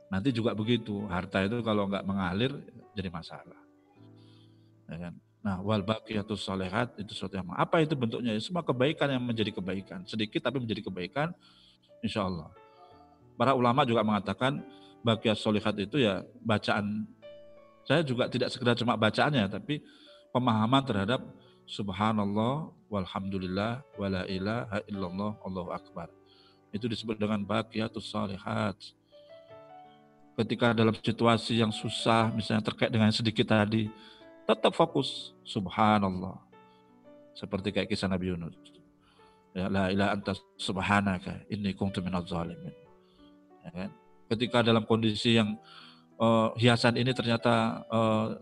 Nanti juga begitu, harta itu kalau nggak mengalir jadi masalah. Ya kan? Nah, wal baqiyatus sholihat itu sesuatu yang apa itu bentuknya? Semua kebaikan yang menjadi kebaikan, sedikit tapi menjadi kebaikan, insya Allah. Para ulama juga mengatakan baqiyat sholihat itu ya bacaan. Saya juga tidak sekedar cuma bacaannya, tapi pemahaman terhadap subhanallah walhamdulillah wala ilaha illallah Allahu akbar. Itu disebut dengan baqiyatus sholihat. Ketika dalam situasi yang susah, misalnya terkait dengan sedikit tadi, tetap fokus subhanallah. Seperti kayak kisah Nabi Yunus. Ya, la ilaha anta subhanaka inni kuntu minadz zalimin. Ya kan? Ketika dalam kondisi yang hiasan ini ternyata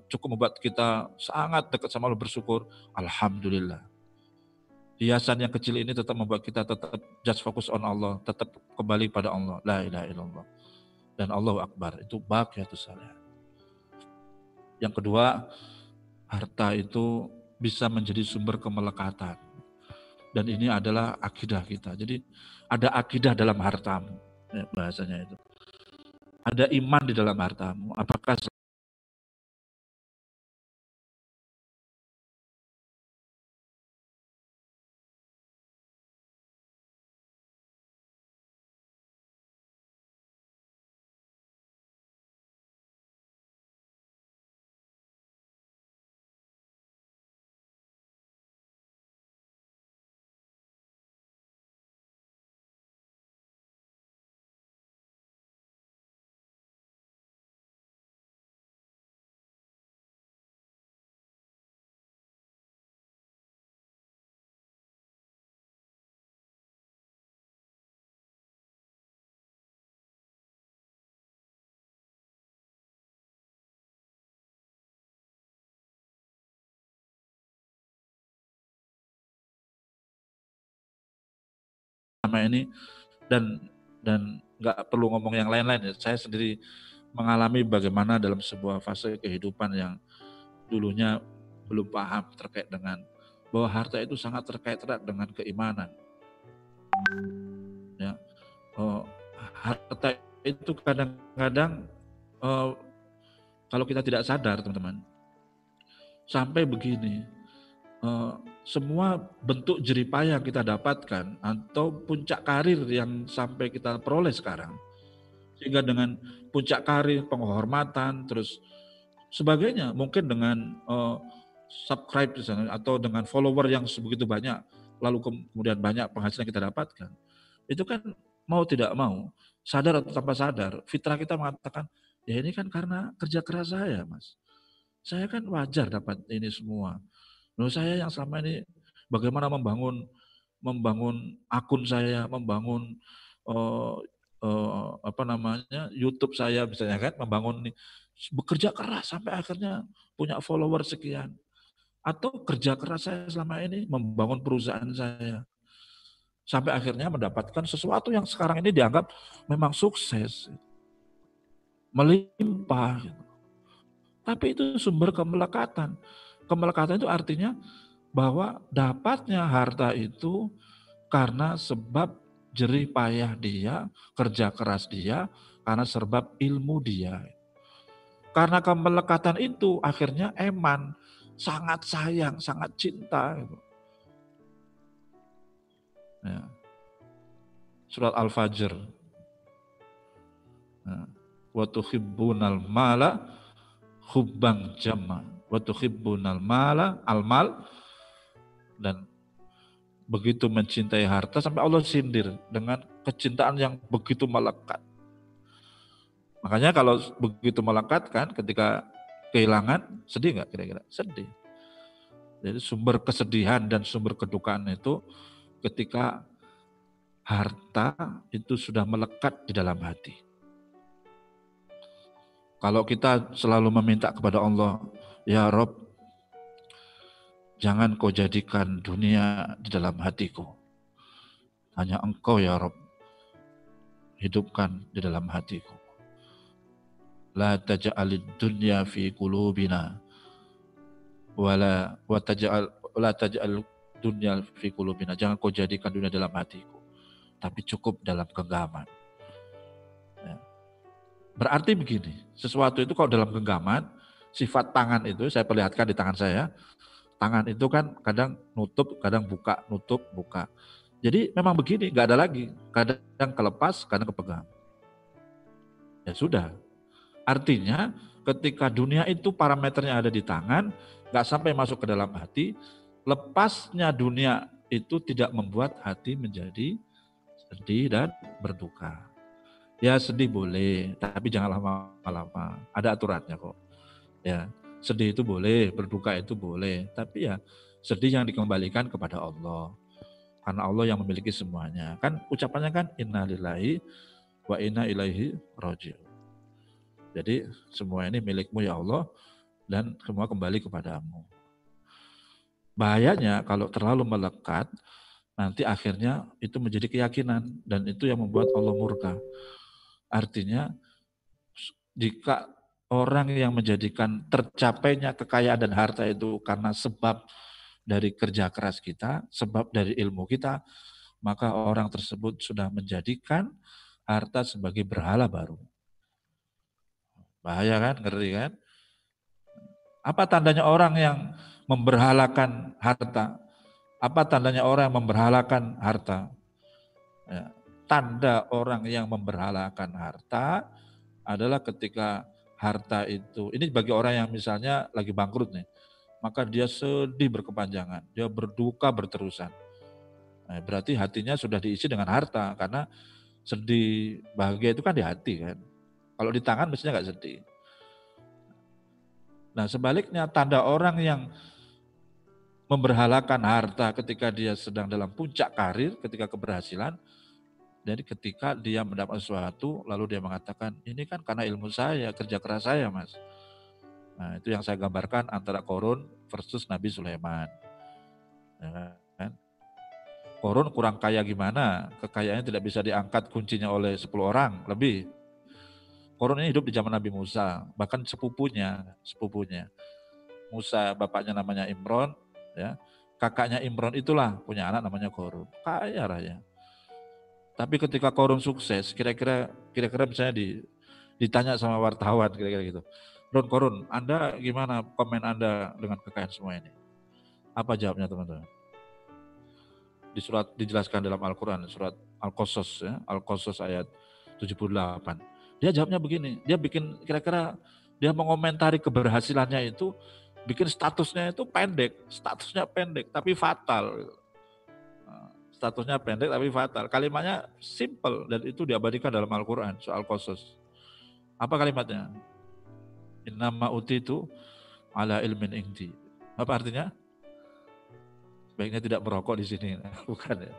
cukup membuat kita sangat dekat sama Allah, bersyukur, alhamdulillah. Hiasan yang kecil ini tetap membuat kita tetap just fokus on Allah, tetap kembali pada Allah, la ilaha illallah. Dan Allahu akbar, itu baqiyatus sholihat. Yang kedua, harta itu bisa menjadi sumber kemelekatan. Dan ini adalah akidah kita. Jadi ada akidah dalam hartamu, ya, bahasanya itu. Ada iman di dalam hartamu. Apakah sama ini dan nggak perlu ngomong yang lain-lain ya. Saya sendiri mengalami bagaimana dalam sebuah fase kehidupan yang dulunya belum paham terkait dengan bahwa harta itu sangat terkait erat dengan keimanan. Ya, harta itu kadang-kadang kalau kita tidak sadar, teman-teman, sampai begini, semua bentuk jeripaya yang kita dapatkan atau puncak karir yang sampai kita peroleh sekarang, sehingga dengan puncak karir, penghormatan, terus sebagainya, mungkin dengan subscribe misalnya, atau dengan follower yang sebegitu banyak, lalu kemudian banyak penghasilan kita dapatkan, itu kan mau tidak mau, sadar atau tanpa sadar, fitrah kita mengatakan, ya ini kan karena kerja keras saya, Mas. Saya kan wajar dapat ini semua. Menurut saya yang selama ini bagaimana membangun akun saya, membangun YouTube saya misalnya kan, membangun bekerja keras sampai akhirnya punya follower sekian. Atau kerja keras saya selama ini membangun perusahaan saya sampai akhirnya mendapatkan sesuatu yang sekarang ini dianggap memang sukses, melimpah. Tapi itu sumber kemelekatan. Kemelekatan itu artinya bahwa dapatnya harta itu karena sebab jerih payah dia, kerja keras dia, karena sebab ilmu dia. Karena kemelekatan itu akhirnya eman, sangat sayang, sangat cinta. Ya. Surat Al-Fajr. Wa tuhibbunal mala hubbang jamma. Wa tuhibbunal mala al-mal, dan begitu mencintai harta sampai Allah sindir dengan kecintaan yang begitu melekat. Makanya kalau begitu melekat kan, ketika kehilangan, sedih nggak kira-kira? Sedih. Jadi sumber kesedihan dan sumber kedukaan itu ketika harta itu sudah melekat di dalam hati. Kalau kita selalu meminta kepada Allah, ya Rob, jangan kau jadikan dunia di dalam hatiku. Hanya engkau ya Rob, hidupkan di dalam hatiku. La taj'alid dunya fi qulubina la taj'al dunya fi qulubina. Jangan kau jadikan dunia dalam hatiku, tapi cukup dalam genggaman. Ya. Berarti begini, sesuatu itu kalau dalam genggaman, sifat tangan itu saya perlihatkan di tangan saya. Tangan itu kan kadang nutup, kadang buka, nutup, buka. Jadi memang begini, nggak ada lagi. Kadang kelepas, kadang kepegang. Ya sudah. Artinya ketika dunia itu parameternya ada di tangan, nggak sampai masuk ke dalam hati, lepasnya dunia itu tidak membuat hati menjadi sedih dan berduka. Ya sedih boleh, tapi jangan lama-lama. Ada aturannya kok. Ya, sedih itu boleh, berduka itu boleh, tapi ya sedih yang dikembalikan kepada Allah. Karena Allah yang memiliki semuanya. Kan ucapannya kan innalillahi wa inna ilaihi raji'un. Jadi semua ini milikmu ya Allah dan semua kembali kepadamu. Bahayanya kalau terlalu melekat, nanti akhirnya itu menjadi keyakinan dan itu yang membuat Allah murka. Artinya jika orang yang menjadikan tercapainya kekayaan dan harta itu karena sebab dari kerja keras kita, sebab dari ilmu kita, maka orang tersebut sudah menjadikan harta sebagai berhala baru. Bahaya kan, ngeri kan? Apa tandanya orang yang memberhalakan harta? Apa tandanya orang yang memberhalakan harta? Ya, tanda orang yang memberhalakan harta adalah ketika harta itu, ini bagi orang yang misalnya lagi bangkrut nih, maka dia sedih berkepanjangan, dia berduka berterusan. Nah, berarti hatinya sudah diisi dengan harta, karena sedih, bahagia itu kan di hati kan. Kalau di tangan mestinya nggak sedih. Nah sebaliknya tanda orang yang memberhalakan harta ketika dia sedang dalam puncak karir, ketika keberhasilan, jadi ketika dia mendapat sesuatu, lalu dia mengatakan, ini kan karena ilmu saya, kerja keras saya mas. Nah itu yang saya gambarkan antara Qarun versus Nabi Sulaiman. Ya, kan? Qarun kurang kaya gimana, kekayaannya tidak bisa diangkat kuncinya oleh 10 orang, lebih. Qarun ini hidup di zaman Nabi Musa, bahkan sepupunya. Musa bapaknya namanya Imron, ya. Kakaknya Imron itulah punya anak namanya Qarun. Kaya raya. Tapi ketika Qarun sukses, kira-kira misalnya ditanya sama wartawan kira-kira gitu. Qarun, Anda gimana komen Anda dengan kekayaan semua ini? Apa jawabnya teman-teman? Di surat dijelaskan dalam Al-Qur'an, surat Al-Qasas ya, Al-Qasas ayat 78. Dia jawabnya begini, dia bikin kira-kira dia mengomentari keberhasilannya itu, bikin statusnya itu pendek, tapi fatal. Statusnya pendek tapi fatal. Kalimatnya simple dan itu diabadikan dalam Al-Quran, soal Qasas. Apa kalimatnya? Innama utitu ala ilmin indi. Apa artinya? Sebaiknya tidak merokok di sini. Bukan ya.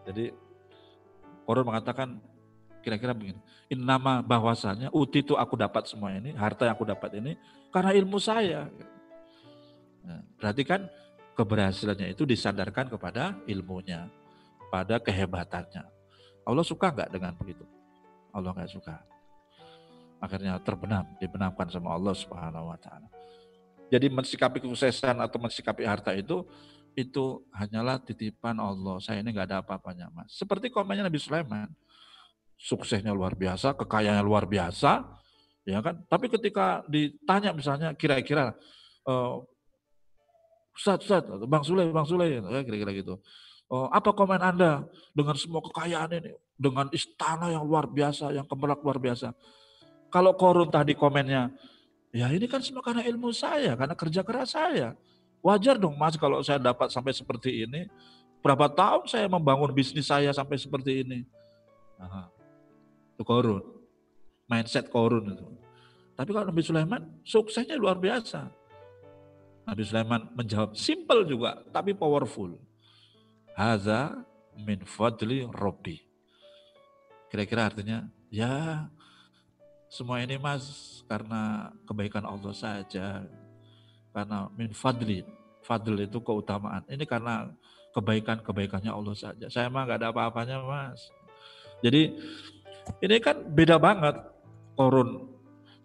Jadi Quran mengatakan kira-kira begini. Innama bahwasanya utitu aku dapat semua ini, harta yang aku dapat ini karena ilmu saya. Nah, berarti kan keberhasilannya itu disandarkan kepada ilmunya, pada kehebatannya. Allah suka nggak dengan begitu? Allah nggak suka. Akhirnya dibenamkan sama Allah Subhanahu Wa Taala. Jadi mensikapi kesuksesan atau mensikapi harta itu hanyalah titipan Allah. Saya ini nggak ada apa-apanya mas. Seperti komennya Nabi Sulaiman, suksesnya luar biasa, kekayaannya luar biasa, ya kan? Tapi ketika ditanya misalnya kira-kira Ustaz, Bang Sule, kira-kira gitu. Apa komen Anda dengan semua kekayaan ini? Dengan istana yang luar biasa, yang gemerlap luar biasa. Kalau Qarun tadi komennya, ya ini kan semua karena ilmu saya, karena kerja keras saya. Wajar dong mas kalau saya dapat sampai seperti ini. Berapa tahun saya membangun bisnis saya sampai seperti ini. Nah, itu Qarun. Mindset Qarun itu. Tapi kalau Nabi Sulaiman, suksesnya luar biasa. Nabi Sulaiman menjawab simple juga, tapi powerful. Hadza min fadli Rabbi. Kira-kira artinya, ya semua ini Mas karena kebaikan Allah saja. Karena min fadli, fadl itu keutamaan. Ini karena kebaikan-kebaikannya Allah saja. Saya emang gak ada apa-apanya Mas. Jadi ini kan beda banget korun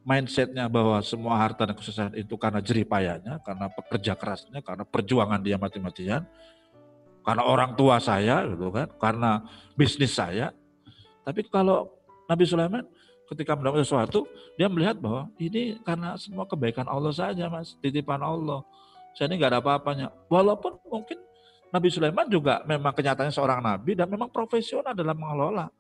mindsetnya bahwa semua harta dan kesuksesan itu karena jeripayanya, karena pekerja kerasnya, karena perjuangan dia mati-matian, karena orang tua saya gitu kan, karena bisnis saya. Tapi kalau Nabi Sulaiman ketika mendapatkan sesuatu, dia melihat bahwa ini karena semua kebaikan Allah saja Mas, titipan Allah. Saya ini gak ada apa-apanya. Walaupun mungkin Nabi Sulaiman juga memang kenyataannya seorang nabi dan memang profesional dalam mengelola.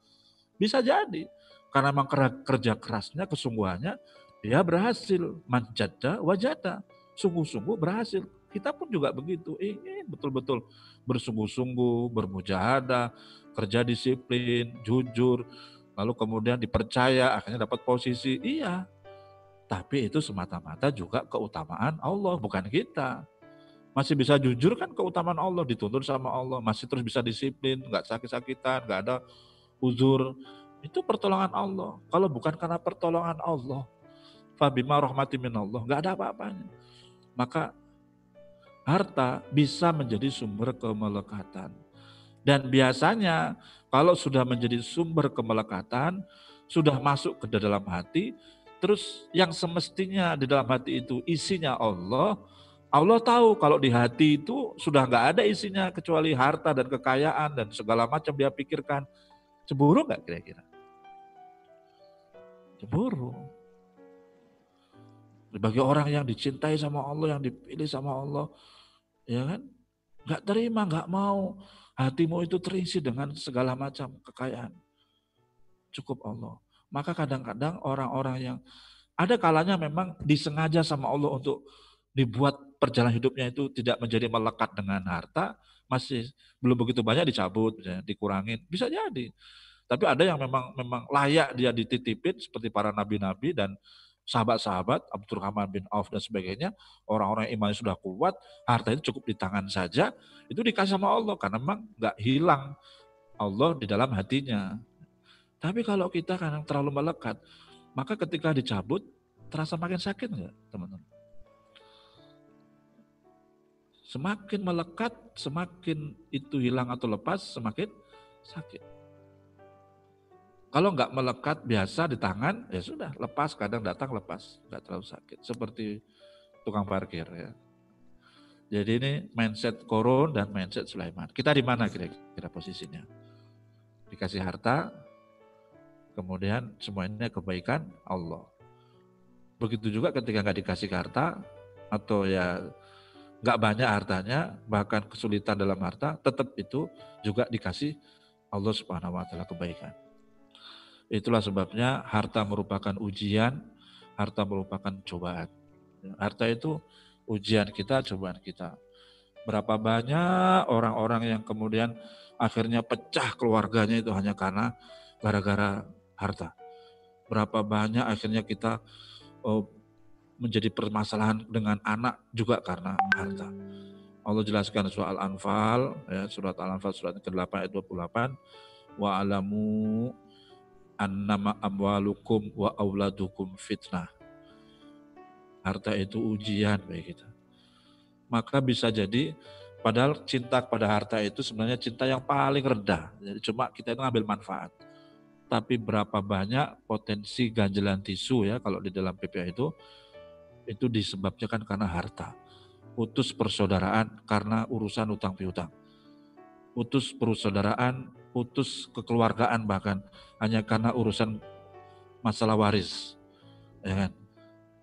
Bisa jadi. Karena memang kerja kerasnya, kesungguhannya, dia berhasil. Manjada wajada. Sungguh-sungguh berhasil. Kita pun juga begitu. Ingin betul-betul bersungguh-sungguh, bermujahadah, kerja disiplin, jujur, lalu kemudian dipercaya, akhirnya dapat posisi. Iya. Tapi itu semata-mata juga keutamaan Allah, bukan kita. Masih bisa jujur kan keutamaan Allah, dituntut sama Allah. Masih terus bisa disiplin, nggak sakit-sakitan, nggak ada uzur. Itu pertolongan Allah. Kalau bukan karena pertolongan Allah, fabima rahmati minallah, nggak ada apa-apanya. Maka harta bisa menjadi sumber kemelekatan. Dan biasanya kalau sudah menjadi sumber kemelekatan, sudah masuk ke dalam hati, terus yang semestinya di dalam hati itu isinya Allah, Allah tahu kalau di hati itu sudah nggak ada isinya kecuali harta dan kekayaan dan segala macam dia pikirkan. Cemburu nggak kira-kira? Cemburu. Bagi orang yang dicintai sama Allah, yang dipilih sama Allah, ya kan? Nggak terima, nggak mau. Hatimu itu terisi dengan segala macam kekayaan. Cukup Allah. Maka kadang-kadang orang-orang yang ada kalanya memang disengaja sama Allah untuk dibuat perjalanan hidupnya itu tidak menjadi melekat dengan harta, masih belum begitu banyak dicabut, misalnya, dikurangin. Bisa jadi. Tapi ada yang memang layak dia dititipin seperti para nabi-nabi dan sahabat-sahabat, Abdurrahman bin Auf dan sebagainya, orang-orang yang imannya sudah kuat, harta itu cukup di tangan saja, itu dikasih sama Allah karena memang nggak hilang Allah di dalam hatinya. Tapi kalau kita kadang terlalu melekat, maka ketika dicabut terasa makin sakit nggak teman-teman? Semakin melekat, semakin itu hilang atau lepas, semakin sakit. Kalau nggak melekat biasa di tangan, ya sudah lepas, kadang datang lepas, nggak terlalu sakit. Seperti tukang parkir ya. Jadi ini mindset Korun dan mindset Sulaiman. Kita di mana kira-kira posisinya? Dikasih harta, kemudian semuanya kebaikan Allah. Begitu juga ketika nggak dikasih harta, atau ya nggak banyak hartanya, bahkan kesulitan dalam harta, tetap itu juga dikasih Allah Subhanahu Wa Taala kebaikan. Itulah sebabnya harta merupakan ujian, harta merupakan cobaan. Harta itu ujian kita, cobaan kita. Berapa banyak orang-orang yang kemudian akhirnya pecah keluarganya itu hanya karena gara-gara harta. Berapa banyak akhirnya kita menjadi permasalahan dengan anak juga karena harta. Allah jelaskan soal Al-Anfal, ya, surat Al-Anfal surat ke-8 ayat 28, wa alamu annama amwalukum wa auladukum fitnah. Harta itu ujian bagi kita. Maka bisa jadi padahal cinta kepada harta itu sebenarnya cinta yang paling rendah. Jadi cuma kita itu ngambil manfaat. Tapi berapa banyak potensi ganjelan tisu ya kalau di dalam PPA itu disebabkan kan karena harta. Putus persaudaraan karena urusan utang piutang. Putus persaudaraan, putus kekeluargaan bahkan hanya karena urusan masalah waris, ya kan?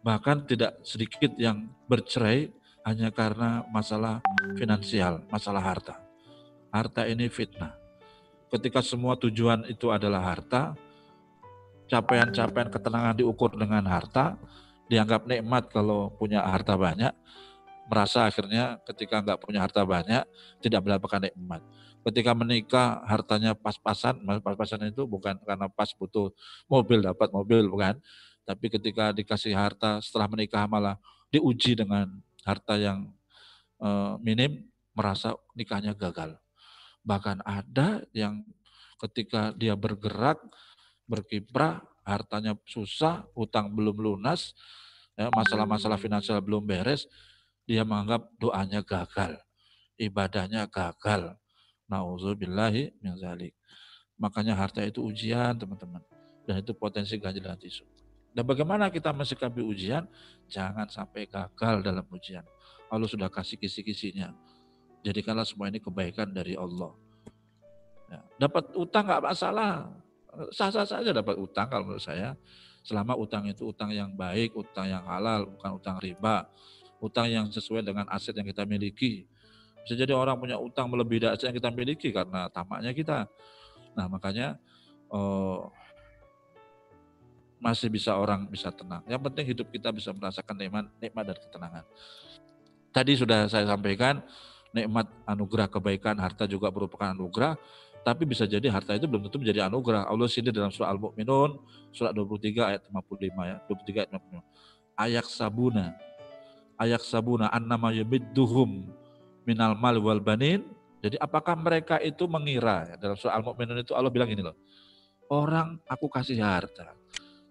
Bahkan tidak sedikit yang bercerai hanya karena masalah finansial, masalah harta. Harta ini fitnah. Ketika semua tujuan itu adalah harta, capaian-capaian ketenangan diukur dengan harta, dianggap nikmat kalau punya harta banyak, merasa akhirnya ketika nggak punya harta banyak, tidak mendapatkan nikmat. Ketika menikah hartanya pas-pasan itu bukan karena pas butuh mobil dapat mobil bukan, tapi ketika dikasih harta setelah menikah malah diuji dengan harta yang minim, merasa nikahnya gagal. Bahkan ada yang ketika dia bergerak, berkiprah, hartanya susah, utang belum lunas, ya, masalah-masalah finansial belum beres, dia menganggap doanya gagal, ibadahnya gagal. Nauzubillahi min dzalik. Makanya harta itu ujian, teman-teman. Dan itu potensi ganjalan tisu. Dan bagaimana kita mensikapi ujian? Jangan sampai gagal dalam ujian. Allah sudah kasih kisi-kisinya. Jadikanlah semua ini kebaikan dari Allah. Ya, dapat utang nggak masalah. Sah-sah saja dapat utang kalau menurut saya. Selama utang itu utang yang baik, utang yang halal, bukan utang riba. Utang yang sesuai dengan aset yang kita miliki. Bisa jadi orang punya utang melebihi dari aset yang kita miliki karena tamaknya kita. Nah makanya masih bisa orang bisa tenang. Yang penting hidup kita bisa merasakan nikmat dan ketenangan. Tadi sudah saya sampaikan, nikmat anugerah kebaikan, harta juga merupakan anugerah, tapi bisa jadi harta itu belum tentu menjadi anugerah. Allah sini dalam surah Al-Mu'minun, surah 23 ayat 55 ya, 23 ayat 55. Ayak sabuna annama yamidduhum minal mal wal banin. Jadi apakah mereka itu mengira, ya, dalam surah Al-Mu'minun itu Allah bilang gini loh, orang aku kasih harta.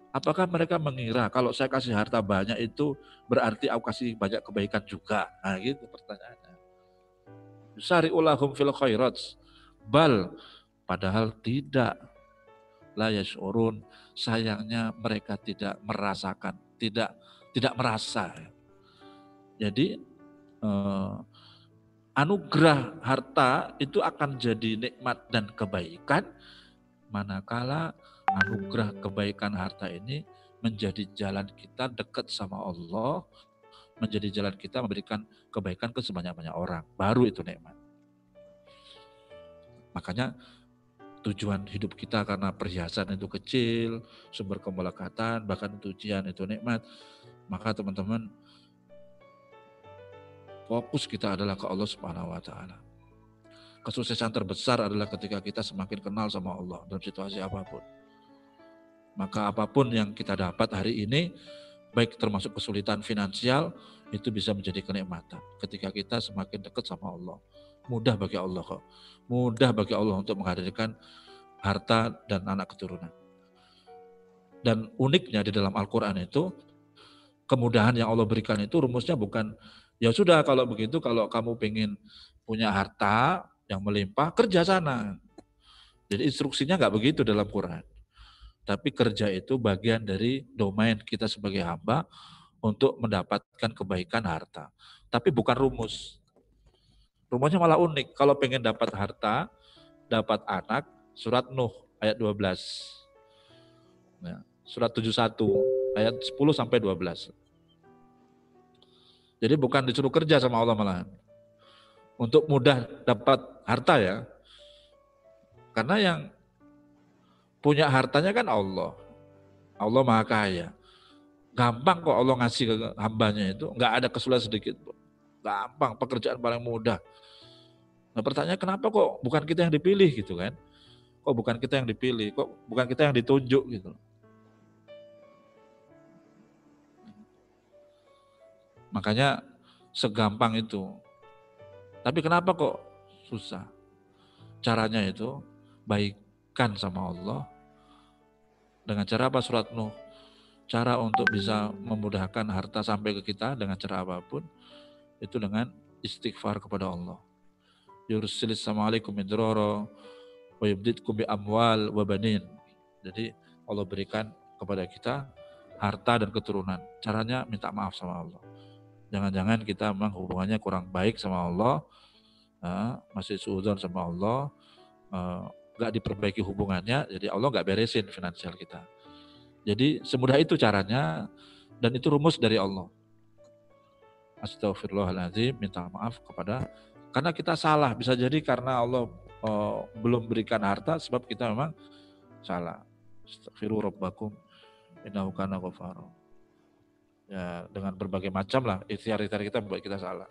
Apakah mereka mengira kalau saya kasih harta banyak itu berarti aku kasih banyak kebaikan juga? Nah gitu pertanyaannya. Yusari'ulahum fil khairat. Bal, padahal tidak. La yash'urun, sayangnya mereka tidak merasakan, tidak merasa. Jadi anugerah harta itu akan jadi nikmat dan kebaikan manakala anugerah kebaikan harta ini menjadi jalan kita dekat sama Allah, menjadi jalan kita memberikan kebaikan ke sebanyak-banyak orang. Baru itu nikmat. Makanya tujuan hidup kita karena perhiasan itu kecil, sumber kemelekatan, bahkan ujian itu nikmat. Maka teman-teman, fokus kita adalah ke Allah Subhanahu wa Ta'ala. Kesuksesan terbesar adalah ketika kita semakin kenal sama Allah dalam situasi apapun. Maka apapun yang kita dapat hari ini, baik termasuk kesulitan finansial, itu bisa menjadi kenikmatan. Ketika kita semakin dekat sama Allah. Mudah bagi Allah kok. Mudah bagi Allah untuk menghadirkan harta dan anak keturunan. Dan uniknya di dalam Al-Quran itu, kemudahan yang Allah berikan itu rumusnya bukan, ya sudah kalau begitu, kalau kamu pengen punya harta yang melimpah, kerja sana. Jadi instruksinya nggak begitu dalam Quran. Tapi kerja itu bagian dari domain kita sebagai hamba untuk mendapatkan kebaikan harta. Tapi bukan rumus. Rumusnya malah unik. Kalau pengen dapat harta, dapat anak, surat Nuh ayat 12. Surat 71 ayat 10 sampai 12. Jadi bukan disuruh kerja sama Allah malahan. Untuk mudah dapat harta ya. Karena yang punya hartanya kan Allah. Allah Maha Kaya. Gampang kok Allah ngasih ke hambanya itu. Nggak ada kesulitan sedikit. Gampang, pekerjaan paling mudah. Nah pertanyaan kenapa kok bukan kita yang dipilih gitu kan. Kok bukan kita yang dipilih, kok bukan kita yang ditunjuk gitu. Makanya segampang itu. Tapi kenapa kok susah? Caranya itu baikkan sama Allah. Dengan cara apa surat Nuh? Cara untuk bisa memudahkan harta sampai ke kita dengan cara apapun, itu dengan istighfar kepada Allah. Yursilis sama'alaikum midrara wa yubditkum bi amwal wa banin. Jadi Allah berikan kepada kita harta dan keturunan. Caranya minta maaf sama Allah. Jangan-jangan kita memang hubungannya kurang baik sama Allah, masih suudzon sama Allah, nggak diperbaiki hubungannya, jadi Allah nggak beresin finansial kita. Jadi semudah itu caranya, dan itu rumus dari Allah. Astagfirullahaladzim, minta maaf karena kita salah, bisa jadi karena Allah belum berikan harta sebab kita memang salah. Astaghfiru rabbakum innahu kana ghafara. Ya dengan berbagai macam lah ikhtiar-ikhtiar kita membuat kita salah.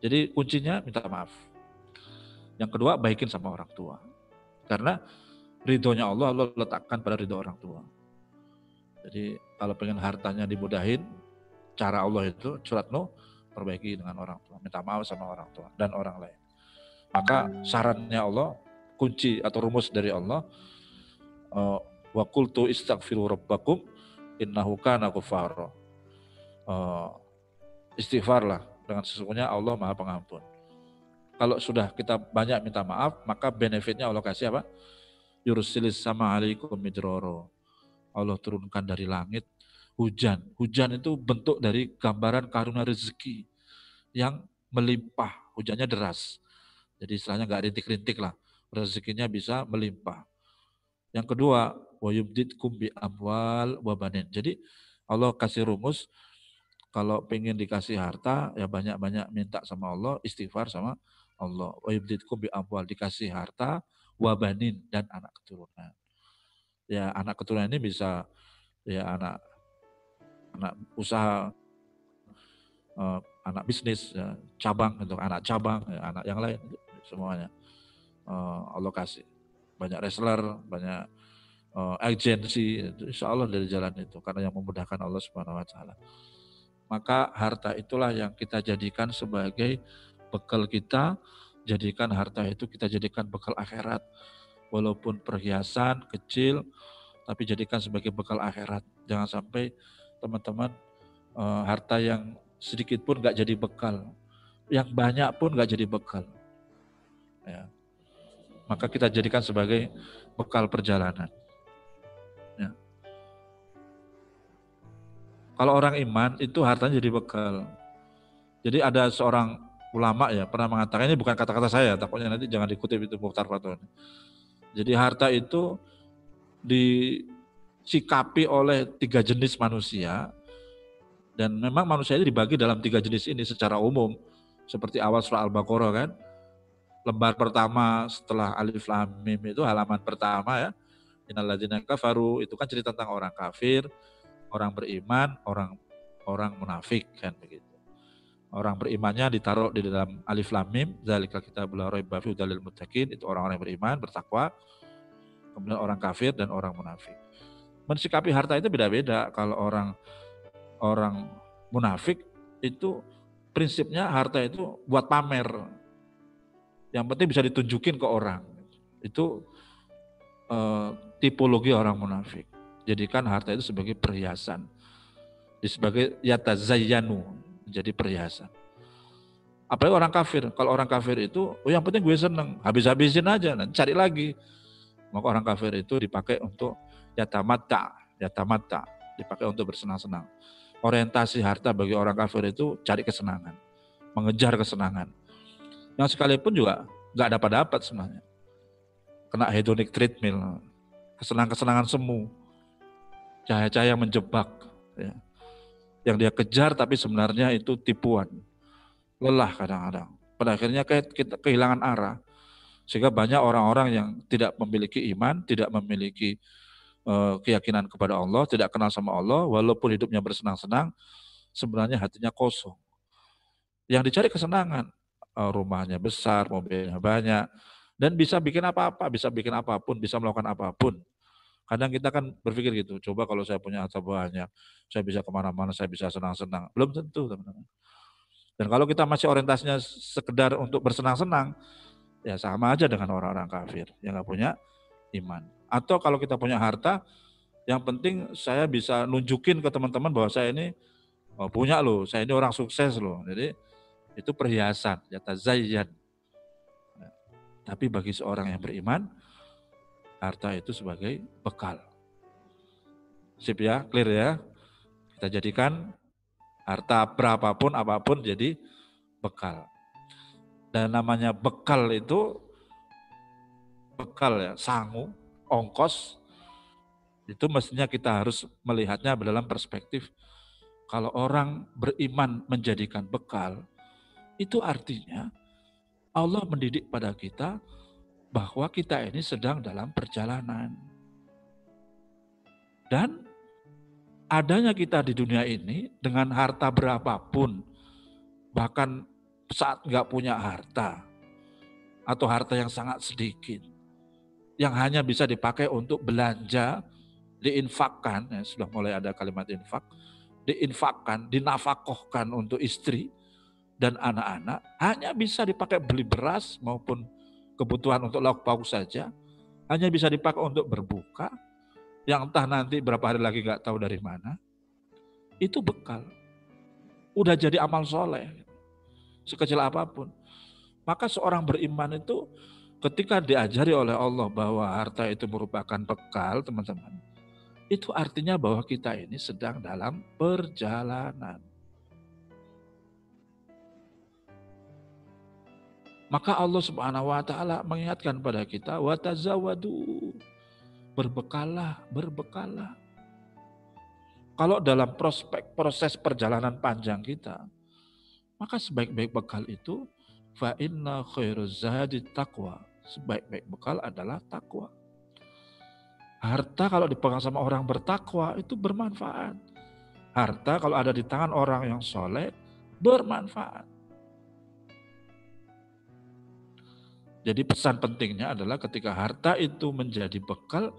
Jadi kuncinya minta maaf. Yang kedua, baikin sama orang tua. Karena ridhonya Allah letakkan pada ridho orang tua. Jadi kalau pengen hartanya dimudahin, cara Allah itu surat Nuh, perbaiki dengan orang tua, minta maaf sama orang tua dan orang lain. Maka sarannya Allah, kunci atau rumus dari Allah, wa qultu istaghfiru rabbakum innahu kana ghaffara. Istighfarlah, dengan sesungguhnya Allah Maha Pengampun. Kalau sudah kita banyak minta maaf, maka benefitnya Allah kasih apa? Yursilis sama alaikum midraro. Allah turunkan dari langit hujan. Hujan itu bentuk dari gambaran karunia rezeki yang melimpah. Hujannya deras. Jadi istilahnya nggak rintik-rintik lah. Rezekinya bisa melimpah. Yang kedua, wa yubditkum bi amwal wa banin. Jadi Allah kasih rumus, kalau pengen dikasih harta, ya banyak-banyak minta sama Allah, istighfar sama Allah. Wa yubditkum bi amwal, dikasih harta, wa banin, dan anak keturunan. Ya anak keturunan ini bisa ya anak usaha, anak bisnis, ya, cabang untuk anak cabang, ya, anak yang lain, semuanya Allah kasih. Banyak wrestler, banyak agensi, insya Allah dari jalan itu, karena yang memudahkan Allah Subhanahu Wa Taala. Maka harta itulah yang kita jadikan sebagai bekal kita, jadikan harta itu kita jadikan bekal akhirat. Walaupun perhiasan kecil, tapi jadikan sebagai bekal akhirat. Jangan sampai teman-teman harta yang sedikit pun gak jadi bekal, yang banyak pun gak jadi bekal. Ya. Maka kita jadikan sebagai bekal perjalanan. Ya. Kalau orang iman itu hartanya jadi bekal. Jadi ada seorang ulama ya pernah mengatakan, ini bukan kata-kata saya, takutnya nanti jangan dikutip itu Mukhtar Fatwa. Jadi harta itu disikapi oleh 3 jenis manusia, dan memang manusia ini dibagi dalam 3 jenis ini secara umum. Seperti awal surah Al-Baqarah kan, lembar pertama setelah Alif Lam Mim itu halaman pertama ya, innal ladzina kafaru, itu kan cerita tentang orang kafir, orang beriman, orang munafik kan begitu. Orang berimannya ditaruh di dalam Alif Lam Mim, zalikal kitabul la raiba fihi hudal lil muttaqin, itu orang-orang yang beriman, bertakwa. Kemudian orang kafir dan orang munafik. Mensikapi harta itu beda-beda. Kalau orang munafik itu prinsipnya harta itu buat pamer. Yang penting bisa ditunjukin ke orang. Itu tipologi orang munafik. Jadikan harta itu sebagai perhiasan. Sebagai yatazayyanu, jadi perhiasan. Apalagi orang kafir. Kalau orang kafir itu, yang penting gue seneng, habis-habisin aja, nanti cari lagi. Maka orang kafir itu dipakai untuk yatamatta, dipakai untuk bersenang-senang. Orientasi harta bagi orang kafir itu cari kesenangan, mengejar kesenangan. Yang sekalipun juga nggak dapat sebenarnya. Kena hedonic treadmill, kesenangan semu, cahaya-cahaya menjebak. Ya. Yang dia kejar tapi sebenarnya itu tipuan. Lelah kadang-kadang. Pada akhirnya kita kehilangan arah. Sehingga banyak orang-orang yang tidak memiliki iman, tidak memiliki keyakinan kepada Allah, tidak kenal sama Allah, walaupun hidupnya bersenang-senang, sebenarnya hatinya kosong. Yang dicari kesenangan, rumahnya besar, mobilnya banyak, dan bisa bikin apa-apa, bisa bikin apapun, bisa melakukan apapun. Kadang kita kan berpikir gitu, coba kalau saya punya harta banyak, saya bisa kemana-mana, saya bisa senang-senang. Belum tentu, teman-teman. Dan kalau kita masih orientasinya sekedar untuk bersenang-senang, ya sama aja dengan orang-orang kafir yang nggak punya iman. Atau kalau kita punya harta, yang penting saya bisa nunjukin ke teman-teman bahwa saya ini punya loh, saya ini orang sukses loh. Jadi itu perhiasan, yatazayyan. Tapi bagi seorang yang beriman, harta itu sebagai bekal. Sip ya, clear ya. Kita jadikan harta berapapun, apapun jadi bekal. Dan namanya bekal itu, bekal ya, sangu, ongkos, itu mestinya kita harus melihatnya dalam perspektif, kalau orang beriman menjadikan bekal, itu artinya Allah mendidik pada kita bahwa kita ini sedang dalam perjalanan. Dan adanya kita di dunia ini dengan harta berapapun, bahkan saat nggak punya harta, atau harta yang sangat sedikit, yang hanya bisa dipakai untuk belanja, diinfakkan, ya, sudah mulai ada kalimat infak, diinfakkan, dinafakohkan untuk istri, dan anak-anak hanya bisa dipakai beli beras maupun kebutuhan untuk lauk pauk saja, hanya bisa dipakai untuk berbuka, yang entah nanti berapa hari lagi nggak tahu dari mana, itu bekal. Udah jadi amal soleh, sekecil apapun. Maka seorang beriman itu ketika diajari oleh Allah bahwa harta itu merupakan bekal, teman-teman, itu artinya bahwa kita ini sedang dalam perjalanan. Maka Allah Subhanahu wa taala mengingatkan pada kita, wa tazawwadu, berbekallah, berbekallah. Kalau dalam proses perjalanan panjang kita, maka sebaik-baik bekal itu fa inna khairuz zadi taqwa. Sebaik-baik bekal adalah takwa. Harta kalau dipegang sama orang bertakwa itu bermanfaat. Harta kalau ada di tangan orang yang soleh bermanfaat. Jadi pesan pentingnya adalah ketika harta itu menjadi bekal,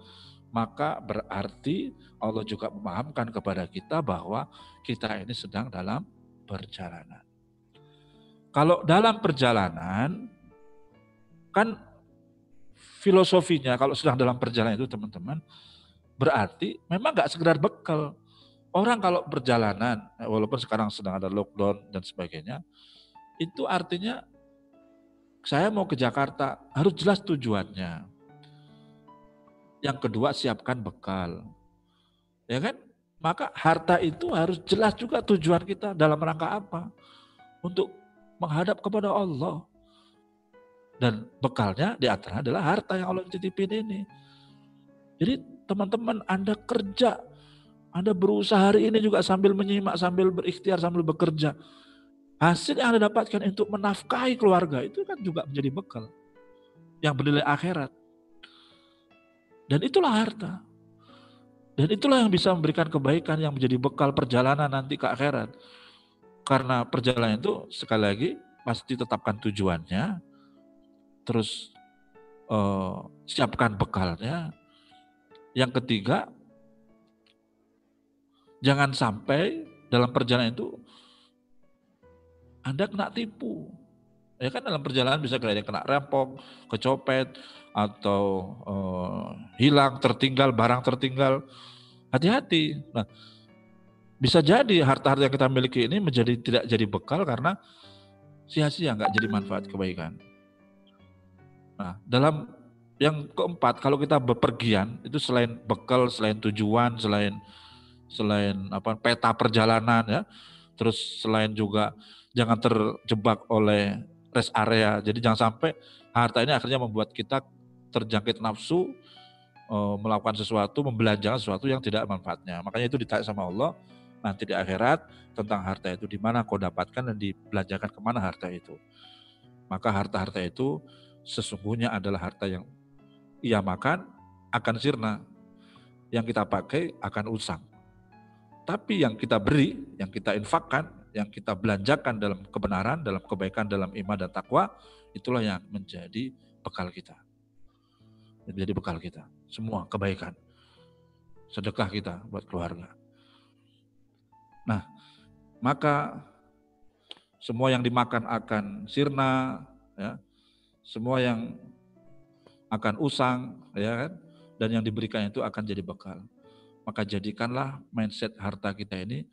maka berarti Allah juga memahamkan kepada kita bahwa kita ini sedang dalam perjalanan. Kalau dalam perjalanan, kan filosofinya kalau sedang dalam perjalanan itu teman-teman, berarti memang gak sekedar bekal. Orang kalau perjalanan, walaupun sekarang sedang ada lockdown dan sebagainya, itu artinya saya mau ke Jakarta, harus jelas tujuannya. Yang kedua, siapkan bekal. Ya kan? Maka harta itu harus jelas juga tujuan kita dalam rangka apa? Untuk menghadap kepada Allah. Dan bekalnya di antara adalah harta yang Allah titipin ini. Jadi teman-teman Anda kerja, Anda berusaha hari ini juga sambil menyimak, sambil berikhtiar, sambil bekerja. Hasil yang Anda dapatkan untuk menafkahi keluarga itu kan juga menjadi bekal yang bernilai akhirat. Dan itulah harta. Dan itulah yang bisa memberikan kebaikan yang menjadi bekal perjalanan nanti ke akhirat. Karena perjalanan itu sekali lagi pasti tetapkan tujuannya, terus siapkan bekalnya. Yang ketiga, jangan sampai dalam perjalanan itu Anda kena tipu. Ya kan dalam perjalanan bisa kena rampok, kecopet, atau hilang, tertinggal, barang tertinggal. Hati-hati. Nah, bisa jadi harta-harta yang kita miliki ini tidak jadi bekal karena sia-sia, nggak jadi manfaat kebaikan. Nah, dalam yang keempat, kalau kita bepergian itu selain bekal, selain tujuan, selain peta perjalanan ya, terus selain juga jangan terjebak oleh rest area. Jadi jangan sampai harta ini akhirnya membuat kita terjangkit nafsu, melakukan sesuatu, membelanjakan sesuatu yang tidak manfaatnya. Makanya itu ditanya sama Allah nanti di akhirat tentang harta itu di mana kau dapatkan dan dibelanjakan kemana harta itu. Maka harta-harta itu sesungguhnya adalah harta yang ia makan akan sirna, yang kita pakai akan usang. Tapi yang kita beri, yang kita infakkan, yang kita belanjakan dalam kebenaran, dalam kebaikan, dalam iman dan takwa, itulah yang menjadi bekal kita. Menjadi bekal kita. Semua kebaikan. Sedekah kita buat keluarga. Nah, maka semua yang dimakan akan sirna, ya. Semua yang akan usang, ya kan? Dan yang diberikan itu akan jadi bekal. Maka jadikanlah mindset harta kita ini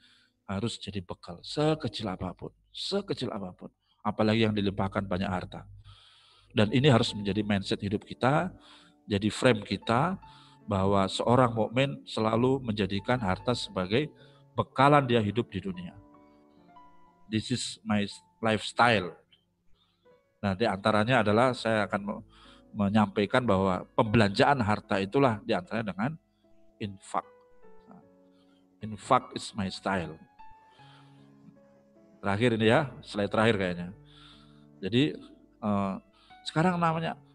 harus jadi bekal sekecil apapun, apalagi yang dilimpahkan banyak harta. Dan ini harus menjadi mindset hidup kita, jadi frame kita bahwa seorang mukmin selalu menjadikan harta sebagai bekalan dia hidup di dunia. This is my lifestyle. Nah, di antaranya adalah saya akan menyampaikan bahwa pembelanjaan harta itulah di antaranya dengan infak. Infak is my style. Terakhir ini ya, slide terakhir kayaknya. Jadi sekarang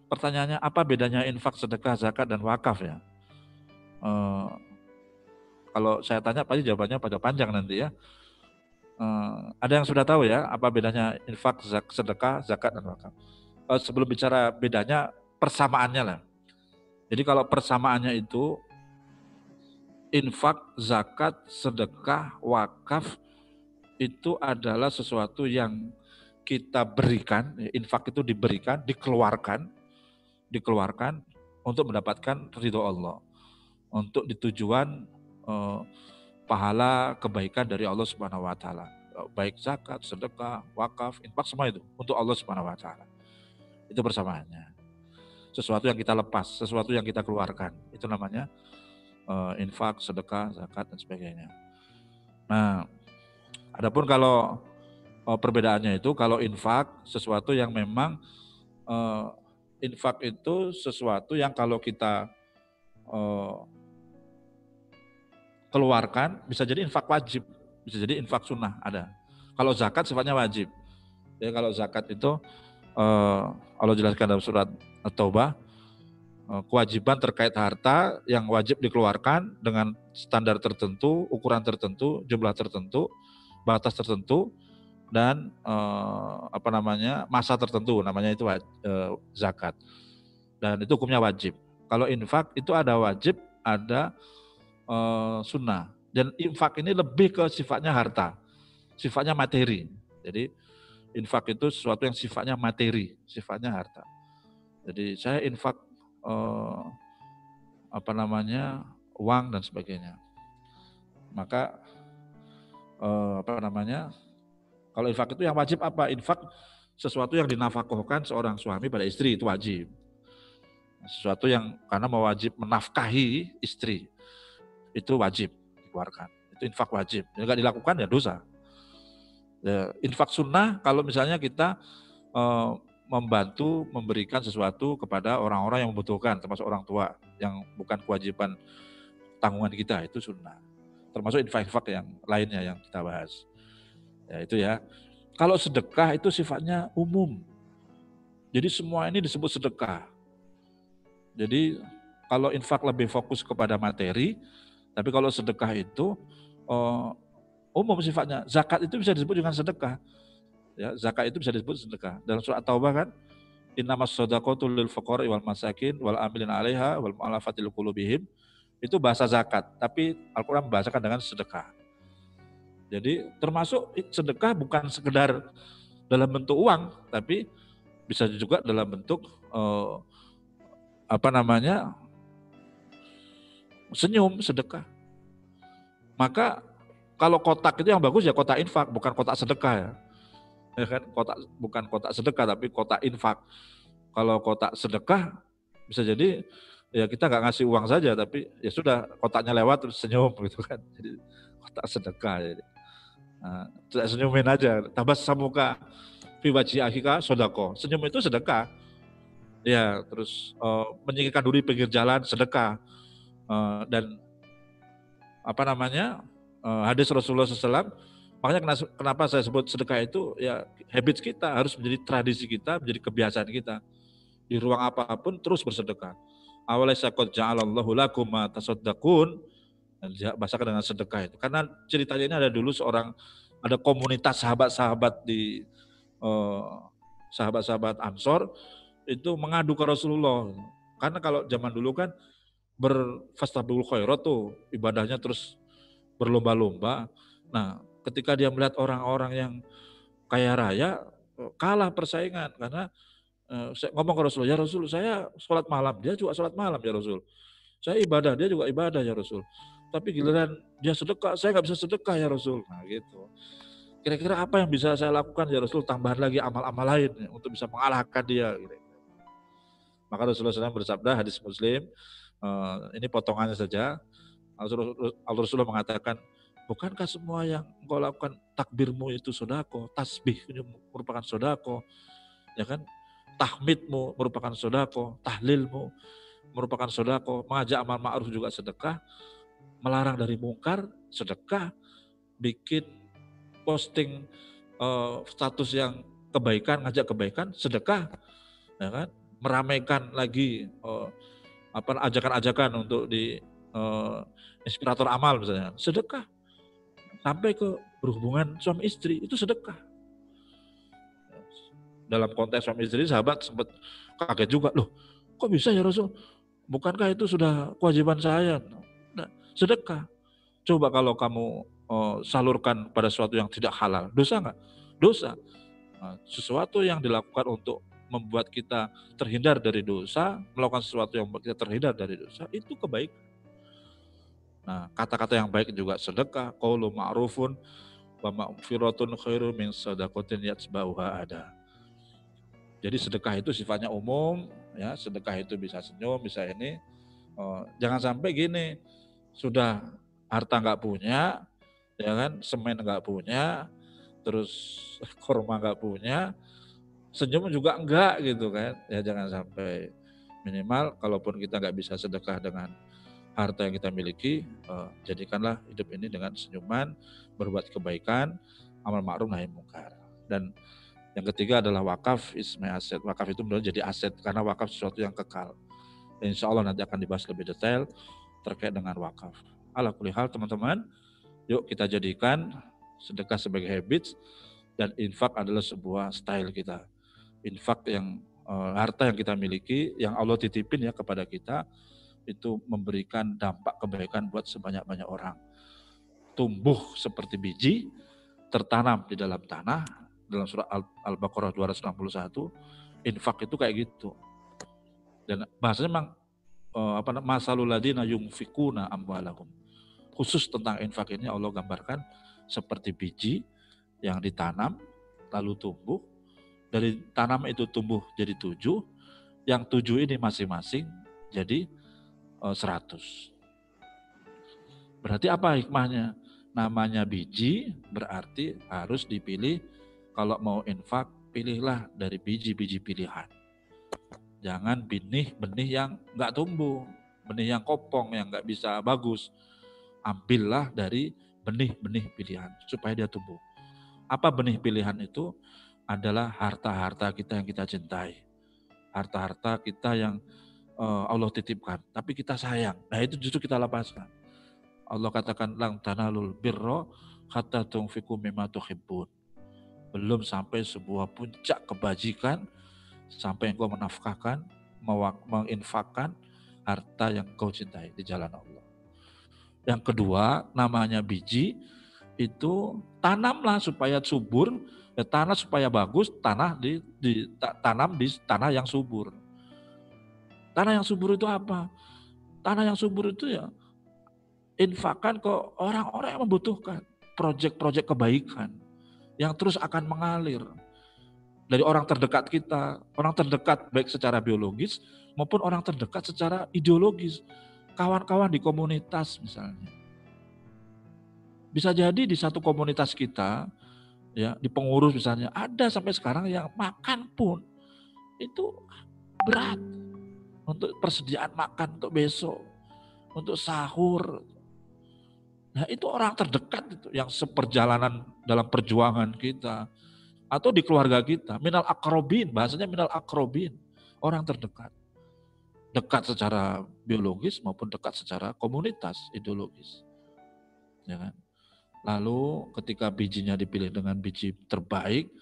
pertanyaannya apa bedanya infak, sedekah, zakat, dan wakaf ya? Kalau saya tanya pasti jawabannya pada panjang nanti ya. Ada yang sudah tahu ya apa bedanya infak, sedekah, zakat, dan wakaf? Sebelum bicara bedanya, persamaannya lah. Jadi kalau persamaannya itu infak, zakat, sedekah, wakaf itu adalah sesuatu yang kita berikan, infak itu diberikan, dikeluarkan untuk mendapatkan ridho Allah, untuk ditujuan pahala kebaikan dari Allah Subhanahu wa taala. Baik zakat, sedekah, wakaf, infak, semua itu untuk Allah Subhanahu wa taala. Itu persamaannya. Sesuatu yang kita lepas, sesuatu yang kita keluarkan, itu namanya infak, sedekah, zakat dan sebagainya. Nah, adapun kalau perbedaannya itu, kalau infak sesuatu yang memang infak itu sesuatu yang kalau kita keluarkan bisa jadi infak wajib, bisa jadi infak sunnah ada. Kalau zakat sifatnya wajib. Jadi kalau zakat itu Allah jelaskan dalam surat At-Taubah, kewajiban terkait harta yang wajib dikeluarkan dengan standar tertentu, ukuran tertentu, jumlah tertentu, batas tertentu, dan masa tertentu, namanya itu zakat. Dan itu hukumnya wajib. Kalau infak itu ada wajib, ada sunnah. Dan infak ini lebih ke sifatnya harta, sifatnya materi. Jadi infak itu sesuatu yang sifatnya materi, sifatnya harta. Jadi saya infak uang dan sebagainya. Maka kalau infak itu yang wajib apa? Infak sesuatu yang dinafkahkan seorang suami pada istri, itu wajib. Sesuatu yang karena mewajib menafkahi istri, itu wajib dikeluarkan. Itu infak wajib. Kalau nggak dilakukan ya dosa. Ya, infak sunnah kalau misalnya kita membantu memberikan sesuatu kepada orang-orang yang membutuhkan, termasuk orang tua yang bukan kewajiban tanggungan kita, itu sunnah. Termasuk infak-infak yang lainnya yang kita bahas. Ya itu ya. Kalau sedekah itu sifatnya umum. Jadi semua ini disebut sedekah. Jadi kalau infak lebih fokus kepada materi, tapi kalau sedekah itu umum sifatnya. Zakat itu bisa disebut dengan sedekah. Ya, zakat itu bisa disebut sedekah. Dalam surat Taubah kan, innamas shadaqatu lil fuqara wal masakin wal amilin 'alaiha wal mu'allafatil qulubihim. Itu bahasa zakat, tapi Al-Qur'an membahasakan dengan sedekah. Jadi termasuk sedekah bukan sekedar dalam bentuk uang, tapi bisa juga dalam bentuk senyum, sedekah. Maka kalau kotak itu yang bagus ya kotak infak, bukan kotak sedekah ya. Ya kan, bukan kotak sedekah tapi kotak infak. Kalau kotak sedekah bisa jadi ya kita nggak ngasih uang saja, tapi ya sudah kotaknya lewat terus senyum gitu kan. Jadi kotak sedekah. Jadi. Nah, senyumin aja. Tabas samuka fi wajhi akhika sodako. Senyum itu sedekah. Ya, terus menyingkirkan duri pinggir jalan sedekah. Dan hadis Rasulullah SAW. Makanya kenapa saya sebut sedekah itu ya habits kita, harus menjadi tradisi kita, menjadi kebiasaan kita. Di ruang apapun terus bersedekah. Awalaysa qad ja'alallahu lakum ma tasaddaqun. Bahasakan dengan sedekah itu. Karena ceritanya ini ada komunitas sahabat-sahabat di sahabat-sahabat Ansor itu mengadu ke Rasulullah. Karena kalau zaman dulu kan berfastabiqul khairat tuh ibadahnya terus berlomba-lomba. Nah, ketika dia melihat orang-orang yang kaya raya kalah persaingan karena saya ngomong ke Rasul, ya Rasul, saya sholat malam, dia juga sholat malam ya Rasul. Saya ibadah, dia juga ibadah ya Rasul. Tapi giliran dia sedekah, saya nggak bisa sedekah ya Rasul. Nah gitu. Kira-kira apa yang bisa saya lakukan ya Rasul, tambahan lagi amal-amal lain ya, untuk bisa mengalahkan dia. Gitu. Maka Rasulullah SAW bersabda, hadis Muslim, ini potongannya saja. Rasulullah mengatakan, bukankah semua yang engkau lakukan, takbirmu itu sodako, tasbih merupakan sodako, ya kan? Tahmidmu merupakan sodako, tahlilmu merupakan sodako, mengajak amal ma'ruf juga sedekah, melarang dari mungkar sedekah, bikin posting status yang kebaikan, ngajak kebaikan sedekah, ya kan? Meramaikan lagi ajakan-ajakan untuk di inspirator amal misalnya, sedekah. Sampai ke berhubungan suami istri itu sedekah. Dalam konteks suami istri, sahabat sempat kaget juga, loh kok bisa ya Rasul? Bukankah itu sudah kewajiban saya? Nah, sedekah. Coba kalau kamu salurkan pada sesuatu yang tidak halal, dosa nggak? Dosa. Sesuatu yang dilakukan untuk membuat kita terhindar dari dosa, melakukan sesuatu yang membuat kita terhindar dari dosa, itu kebaikan. Nah, kata-kata yang baik juga sedekah, qaulun ma'rufun wa maghfiratun khairum min shadaqatin yatsba'uha ada. Jadi sedekah itu sifatnya umum, ya, sedekah itu bisa senyum, bisa ini. Jangan sampai gini, sudah harta nggak punya, ya kan, semen nggak punya, terus kurma nggak punya, senyum juga enggak gitu kan. Ya jangan sampai. Minimal kalaupun kita nggak bisa sedekah dengan harta yang kita miliki, jadikanlah hidup ini dengan senyuman, berbuat kebaikan, amal ma'ruf nahi mungkar. Dan yang ketiga adalah wakaf isme aset. Wakaf itu benar jadi aset karena wakaf sesuatu yang kekal. Dan insya Allah nanti akan dibahas lebih detail terkait dengan wakaf. Ala kulli hal teman-teman, yuk kita jadikan sedekah sebagai habits dan infak adalah sebuah style kita. Infak yang harta yang kita miliki, yang Allah titipin ya kepada kita, itu memberikan dampak kebaikan buat sebanyak-banyak orang. Tumbuh seperti biji, tertanam di dalam tanah, dalam surah Al-Baqarah 261, infak itu kayak gitu. Dan bahasanya memang masalul ladina yunfikuna amwalahum. Khusus tentang infak ini Allah gambarkan seperti biji yang ditanam lalu tumbuh. Dari tanam itu tumbuh jadi 7, yang 7 ini masing-masing jadi 100. Berarti apa hikmahnya? Namanya biji berarti harus dipilih. Kalau mau infak, pilihlah dari biji-biji pilihan. Jangan benih yang nggak tumbuh, benih yang kopong, yang nggak bisa bagus. Ambillah dari benih-benih pilihan supaya dia tumbuh. Apa benih pilihan itu? Adalah harta-harta kita yang kita cintai. Harta-harta kita yang Allah titipkan, tapi kita sayang. Nah itu justru kita lepaskan. Allah katakan, lang tanalul birra hatta tunfiqu mimma tuhibbun. Belum sampai sebuah puncak kebajikan, sampai engkau menafkahkan, menginfakkan harta yang kau cintai di jalan Allah. Yang kedua, namanya biji, itu tanamlah supaya subur, tanah supaya bagus, tanam di tanah yang subur. Tanah yang subur itu apa? Tanah yang subur itu ya infakkan ke orang-orang yang membutuhkan, proyek-proyek kebaikan yang terus akan mengalir dari orang terdekat kita, orang terdekat baik secara biologis maupun orang terdekat secara ideologis, kawan-kawan di komunitas misalnya. Bisa jadi di satu komunitas kita, ya di pengurus misalnya, ada sampai sekarang yang makan pun itu berat untuk persediaan makan untuk besok, untuk sahur. Nah itu orang terdekat itu yang seperjalanan dalam perjuangan kita atau di keluarga kita. Minal akrobin, bahasanya minal akrobin, orang terdekat. Dekat secara biologis maupun dekat secara komunitas ideologis. Ya kan? Lalu ketika bijinya dipilih dengan biji terbaik,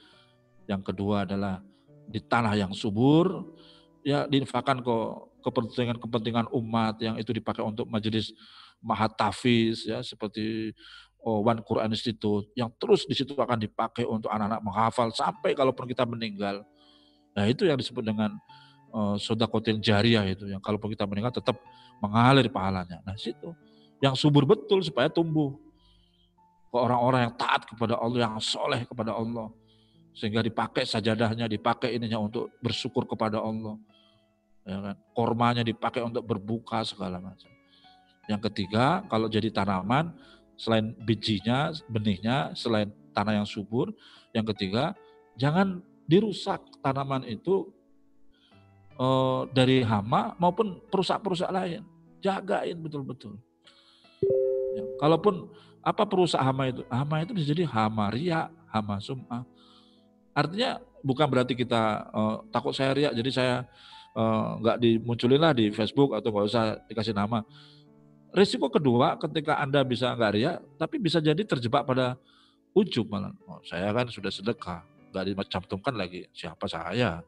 yang kedua adalah di tanah yang subur, ya diinfakkan ke kepentingan umat yang itu dipakai untuk majelis mahat tahfiz ya seperti One Quran Institute yang terus di situ akan dipakai untuk anak-anak menghafal sampai kalaupun kita meninggal. Nah itu yang disebut dengan sedekahul jariyah itu yang kalaupun kita meninggal tetap mengalir pahalanya. Nah situ yang subur betul supaya tumbuh ke orang-orang yang taat kepada Allah, yang soleh kepada Allah. Sehingga dipakai sajadahnya, dipakai ininya untuk bersyukur kepada Allah. Ya kan? Kormanya dipakai untuk berbuka segala macam. Yang ketiga, kalau jadi tanaman, selain bijinya, benihnya, selain tanah yang subur, yang ketiga, jangan dirusak tanaman itu dari hama maupun perusak-perusak lain. Jagain betul-betul. Ya, kalaupun apa perusak hama itu? Hama itu bisa jadi hama riya, hama sum'ah. Artinya bukan berarti kita takut saya riya, jadi saya nggak dimunculin lah di Facebook atau nggak usah dikasih nama. Risiko kedua ketika Anda bisa nggak riya, tapi bisa jadi terjebak pada ujub malah. Oh, saya kan sudah sedekah, nggak dicantumkan lagi siapa saya.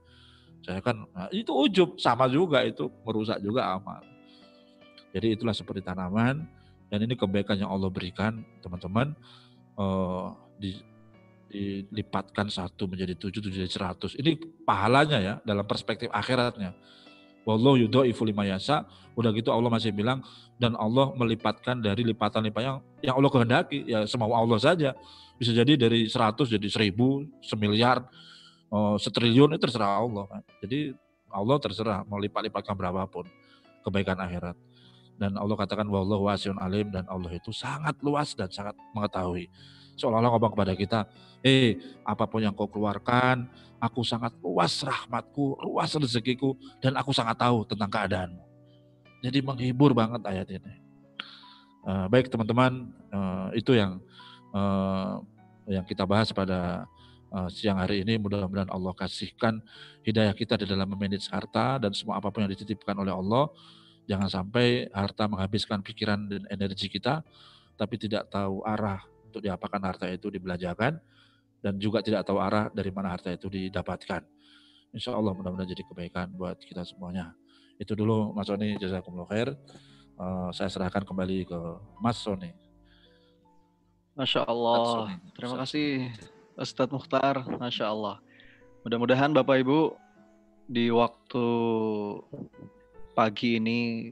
Saya kan, nah, itu ujub, sama juga itu merusak juga amal. Jadi itulah seperti tanaman, dan ini kebaikan yang Allah berikan teman-teman. dilipatkan 1 menjadi 7 jadi 100. Ini pahalanya ya dalam perspektif akhiratnya. Wallahu yudhaifu liman yasha. Udah gitu Allah masih bilang dan Allah melipatkan dari lipatan-lipatan yang Allah kehendaki, ya semau Allah saja. Bisa jadi dari 100 jadi 1000, semiliar, setriliun, itu terserah Allah kan. Jadi Allah terserah mau lipat-lipatkan berapapun kebaikan akhirat. Dan Allah katakan wallahu wasi'un alim, dan Allah itu sangat luas dan sangat mengetahui. Seolah-olah ngomong kepada kita, apapun yang kau keluarkan, aku sangat luas rahmatku, luas rezekiku, dan aku sangat tahu tentang keadaanmu. Jadi menghibur banget ayat ini. Baik teman-teman, itu yang kita bahas pada siang hari ini. Mudah-mudahan Allah kasihkan hidayah kita di dalam memanage harta dan semua apapun yang dititipkan oleh Allah. Jangan sampai harta menghabiskan pikiran dan energi kita, tapi tidak tahu arah untuk diapakan harta itu dibelanjakan, dan juga tidak tahu arah dari mana harta itu didapatkan. Insya Allah mudah-mudahan jadi kebaikan buat kita semuanya. Itu dulu Mas Sony, jazakumullah khair. Saya serahkan kembali ke Mas Sony. Masya Allah. Terima kasih Ustadz Mukhtar. Masya Allah. Mudah-mudahan Bapak Ibu di waktu pagi ini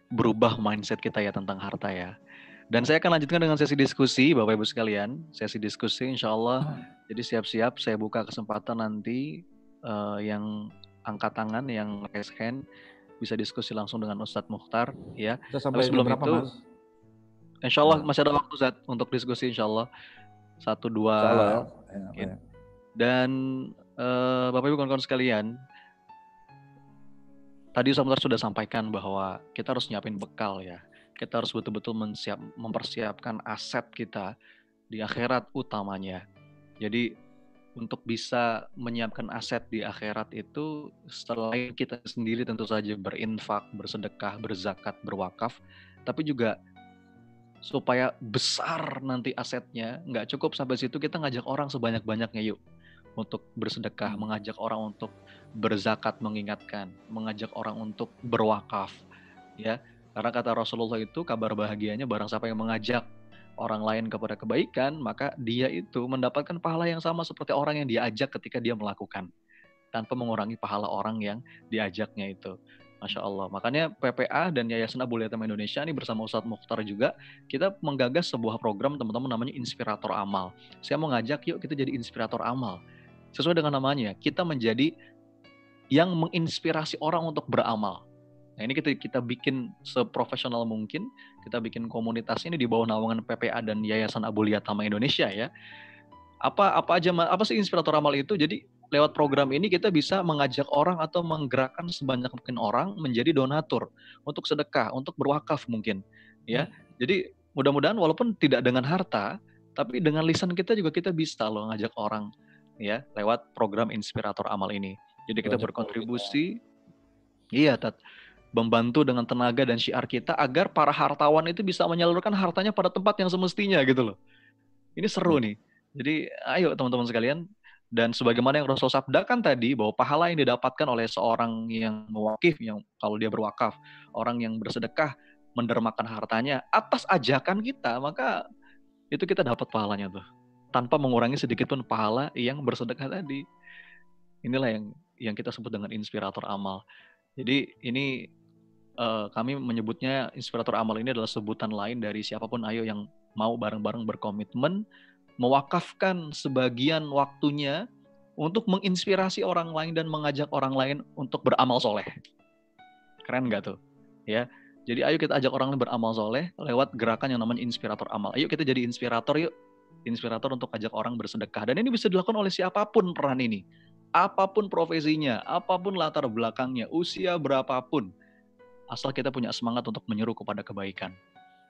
berubah mindset kita ya tentang harta ya. Dan saya akan lanjutkan dengan sesi diskusi Bapak Ibu sekalian. Sesi diskusi insya Allah. Jadi siap-siap saya buka kesempatan nanti yang angkat tangan, yang raise hand, bisa diskusi langsung dengan Ustadz Mukhtar ya. Tapi sebelum itu, Mas? Insya Allah masih ada waktu Zat untuk diskusi insya Allah 1-2 ya. Dan Bapak Ibu kawan-kawan sekalian, tadi Ustadz Mukhtar sudah sampaikan bahwa kita harus nyiapin bekal ya. Kita harus betul-betul mempersiapkan aset kita di akhirat utamanya. Jadi untuk bisa menyiapkan aset di akhirat itu, selain kita sendiri tentu saja berinfak, bersedekah, berzakat, berwakaf, tapi juga supaya besar nanti asetnya, nggak cukup sampai situ, kita ngajak orang sebanyak-banyaknya yuk untuk bersedekah, mengajak orang untuk berzakat, mengingatkan, mengajak orang untuk berwakaf ya. Karena kata Rasulullah itu, kabar bahagianya barang siapa yang mengajak orang lain kepada kebaikan, maka dia itu mendapatkan pahala yang sama seperti orang yang diajak ketika dia melakukan, tanpa mengurangi pahala orang yang diajaknya itu. Masya Allah. Makanya PPA dan Yayasan Abul Yatim Indonesia ini bersama Ustadz Mukhtar juga, kita menggagas sebuah program teman-teman namanya Inspirator Amal. Saya mau ngajak yuk kita jadi inspirator amal. Sesuai dengan namanya, kita menjadi yang menginspirasi orang untuk beramal. Nah ini kita bikin seprofesional mungkin, kita bikin komunitas ini di bawah naungan PPA dan Yayasan Abul Yatim Indonesia ya. Apa sih inspirator amal itu? Jadi lewat program ini kita bisa mengajak orang atau menggerakkan sebanyak mungkin orang menjadi donatur untuk sedekah, untuk berwakaf mungkin ya. Jadi mudah-mudahan walaupun tidak dengan harta, tapi dengan lisan kita juga kita bisa loh ngajak orang ya lewat program inspirator amal ini. Jadi kita berkontribusi membantu dengan tenaga dan syiar kita agar para hartawan itu bisa menyalurkan hartanya pada tempat yang semestinya gitu loh. Ini seru nih. Jadi ayo teman-teman sekalian, dan sebagaimana yang Rasul sabdakan tadi, bahwa pahala yang didapatkan oleh seorang yang mewakif, yang kalau dia berwakaf, orang yang bersedekah, mendermakan hartanya atas ajakan kita, maka itu kita dapat pahalanya tuh, tanpa mengurangi sedikit pun pahala yang bersedekah tadi. Inilah yang kita sebut dengan inspirator amal. Jadi ini kami menyebutnya inspirator amal ini adalah sebutan lain dari siapapun ayo yang mau bareng-bareng berkomitmen mewakafkan sebagian waktunya untuk menginspirasi orang lain dan mengajak orang lain untuk beramal soleh. Keren nggak tuh? Ya. Jadi ayo kita ajak orang lain beramal soleh lewat gerakan yang namanya inspirator amal. Ayo kita jadi inspirator yuk. Inspirator untuk ajak orang bersedekah. Dan ini bisa dilakukan oleh siapapun peran ini. Apapun profesinya, apapun latar belakangnya, usia berapapun. Asal kita punya semangat untuk menyeru kepada kebaikan.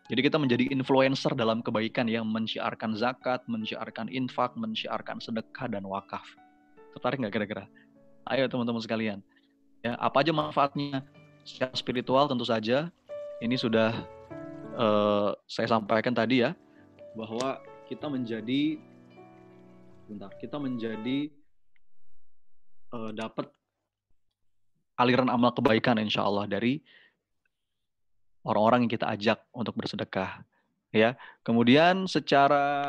Jadi kita menjadi influencer dalam kebaikan yang mensyiarkan zakat, mensyiarkan infak, mensyiarkan sedekah dan wakaf. Tertarik nggak kira-kira? Ayo teman-teman sekalian. Ya, apa aja manfaatnya? Secara spiritual tentu saja. Ini sudah saya sampaikan tadi ya, bahwa kita menjadi dapat aliran amal kebaikan insya Allah dari orang-orang yang kita ajak untuk bersedekah, ya. Kemudian secara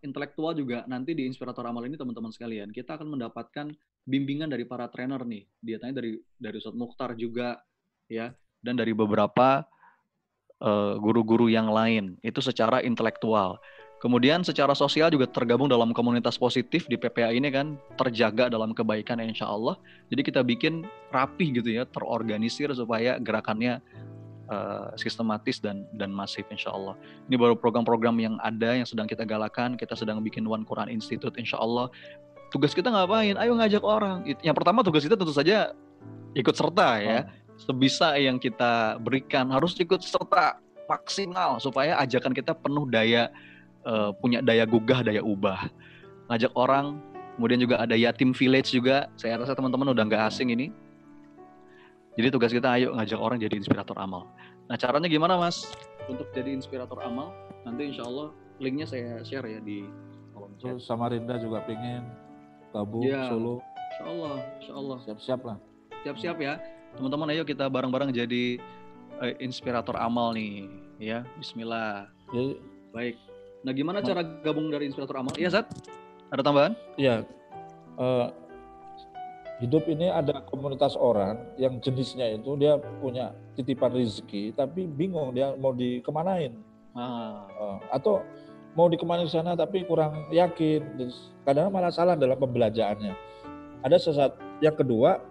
intelektual juga nanti di Inspirator Amal ini teman-teman sekalian, kita akan mendapatkan bimbingan dari para trainer nih. Diantaranya dari Ustadz Mukhtar juga ya, dan dari beberapa guru-guru yang lain. Itu secara intelektual. Kemudian secara sosial juga tergabung dalam komunitas positif di PPA ini kan, terjaga dalam kebaikan insya Allah. Jadi kita bikin rapih gitu ya, terorganisir supaya gerakannya sistematis dan masif insya Allah. Ini baru program-program yang ada yang sedang kita galakan. Kita sedang bikin One Quran Institute insya Allah. Tugas kita ngapain? Ayo ngajak orang. Yang pertama tugas kita tentu saja ikut serta ya. Sebisa yang kita berikan harus ikut serta maksimal supaya ajakan kita penuh daya, punya daya gugah, daya ubah. Ngajak orang. Kemudian juga ada Yatim Village juga. Saya rasa teman-teman udah nggak asing ini. Jadi tugas kita ayo ngajak orang jadi inspirator amal. Nah caranya gimana Mas untuk jadi inspirator amal? Nanti insya Allah linknya saya share ya di kolom chat. Samarinda juga pengen gabung ya, Solo. Insya Allah. Siap-siap lah. Siap-siap ya. Teman-teman ayo kita bareng-bareng jadi inspirator amal nih. Ya, bismillah. Ya. Baik. Nah gimana cara gabung dari inspirator amal? Iya Zat? Ada tambahan? Iya. Hidup ini ada komunitas orang yang jenisnya itu dia punya titipan rezeki tapi bingung dia mau dikemanain. Atau mau dikemanain ke sana tapi kurang yakin. Kadang malah salah dalam pembelajarannya. Ada sesuatu yang kedua,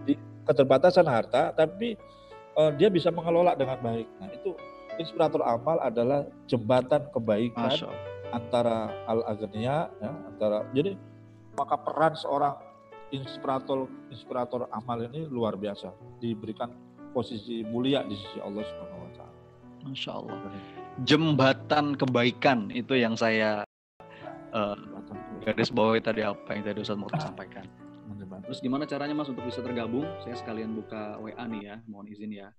di keterbatasan harta tapi dia bisa mengelola dengan baik. Nah itu inspirator amal adalah jembatan kebaikan antara al-aghniya ya, jadi maka peran seorang inspirator amal ini luar biasa, diberikan posisi mulia di sisi Allah Subhanahu wa taala. Masya Allah. Jembatan kebaikan itu yang saya garis bawahi tadi, apa yang tadi Ustadz Mukhtar sampaikan. Terus gimana caranya Mas untuk bisa tergabung? Saya sekalian buka WA nih ya, mohon izin ya.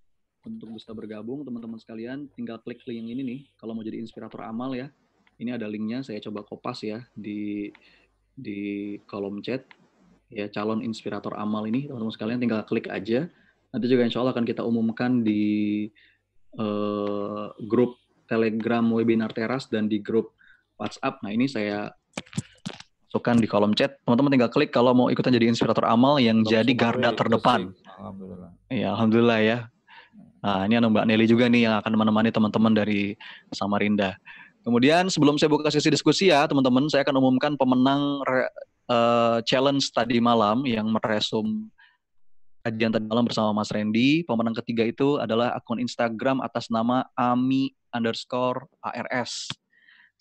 Untuk bisa bergabung teman-teman sekalian tinggal klik link ini nih kalau mau jadi inspirator amal ya. Ini ada linknya, saya coba kopas ya di kolom chat. Ya, calon inspirator amal ini teman-teman sekalian tinggal klik aja. Nanti juga insya Allah akan kita umumkan di grup Telegram Webinar Teras dan di grup WhatsApp. Nah ini saya masukkan di kolom chat. Teman-teman tinggal klik kalau mau ikutan jadi inspirator amal yang jadi garda terdepan. Alhamdulillah. Ya, alhamdulillah ya. Nah ini ada Mbak Nelly juga nih yang akan menemani teman-teman dari Samarinda. Kemudian sebelum saya buka sesi diskusi ya teman-teman, saya akan umumkan pemenang challenge tadi malam yang meresum kajian tadi malam bersama Mas Randy. Pemenang ketiga itu adalah akun Instagram atas nama ami_ars.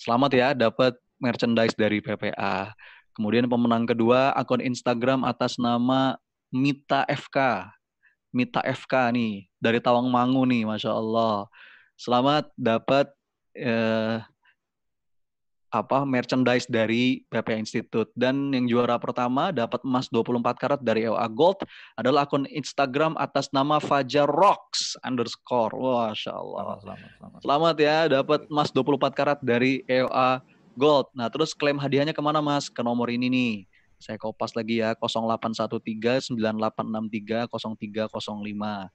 Selamat ya, dapat merchandise dari PPA. Kemudian pemenang kedua akun Instagram atas nama Mita FK. Mita FK nih dari Tawangmangu nih, Masya Allah. Selamat dapat merchandise dari PPA Institute. Dan yang juara pertama dapat emas 24 karat dari EOA Gold adalah akun Instagram atas nama Fajar Rocks _ Masya Allah. Selamat ya, dapat emas 24 karat dari EOA Gold. Nah terus klaim hadiahnya kemana Mas? Ke nomor ini nih. Saya kopas lagi ya, 081398630305.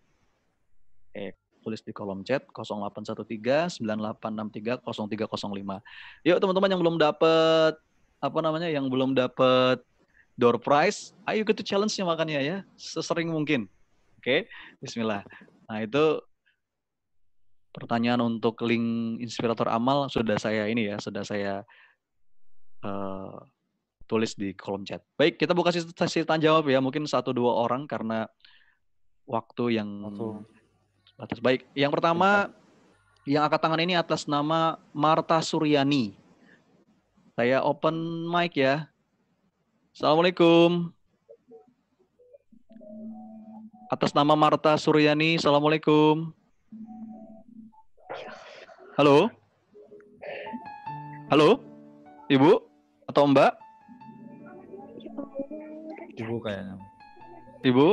Tulis di kolom chat 081398630305. Yuk teman-teman yang belum dapat yang belum dapat door prize, ayo ikut challenge-nya makanya ya, sesering mungkin. Oke, bismillah. Nah, itu pertanyaan untuk link inspirator amal sudah saya tulis di kolom chat. Baik, kita buka sesi tanya jawab ya, mungkin 1-2 orang karena waktu yang batas. Baik, yang pertama yang angkat tangan ini atas nama Marta Suryani. Saya open mic ya. Assalamualaikum. Atas nama Marta Suryani, assalamualaikum. Halo? Halo? Ibu? Atau Mbak? Ibu kayaknya. Ibu?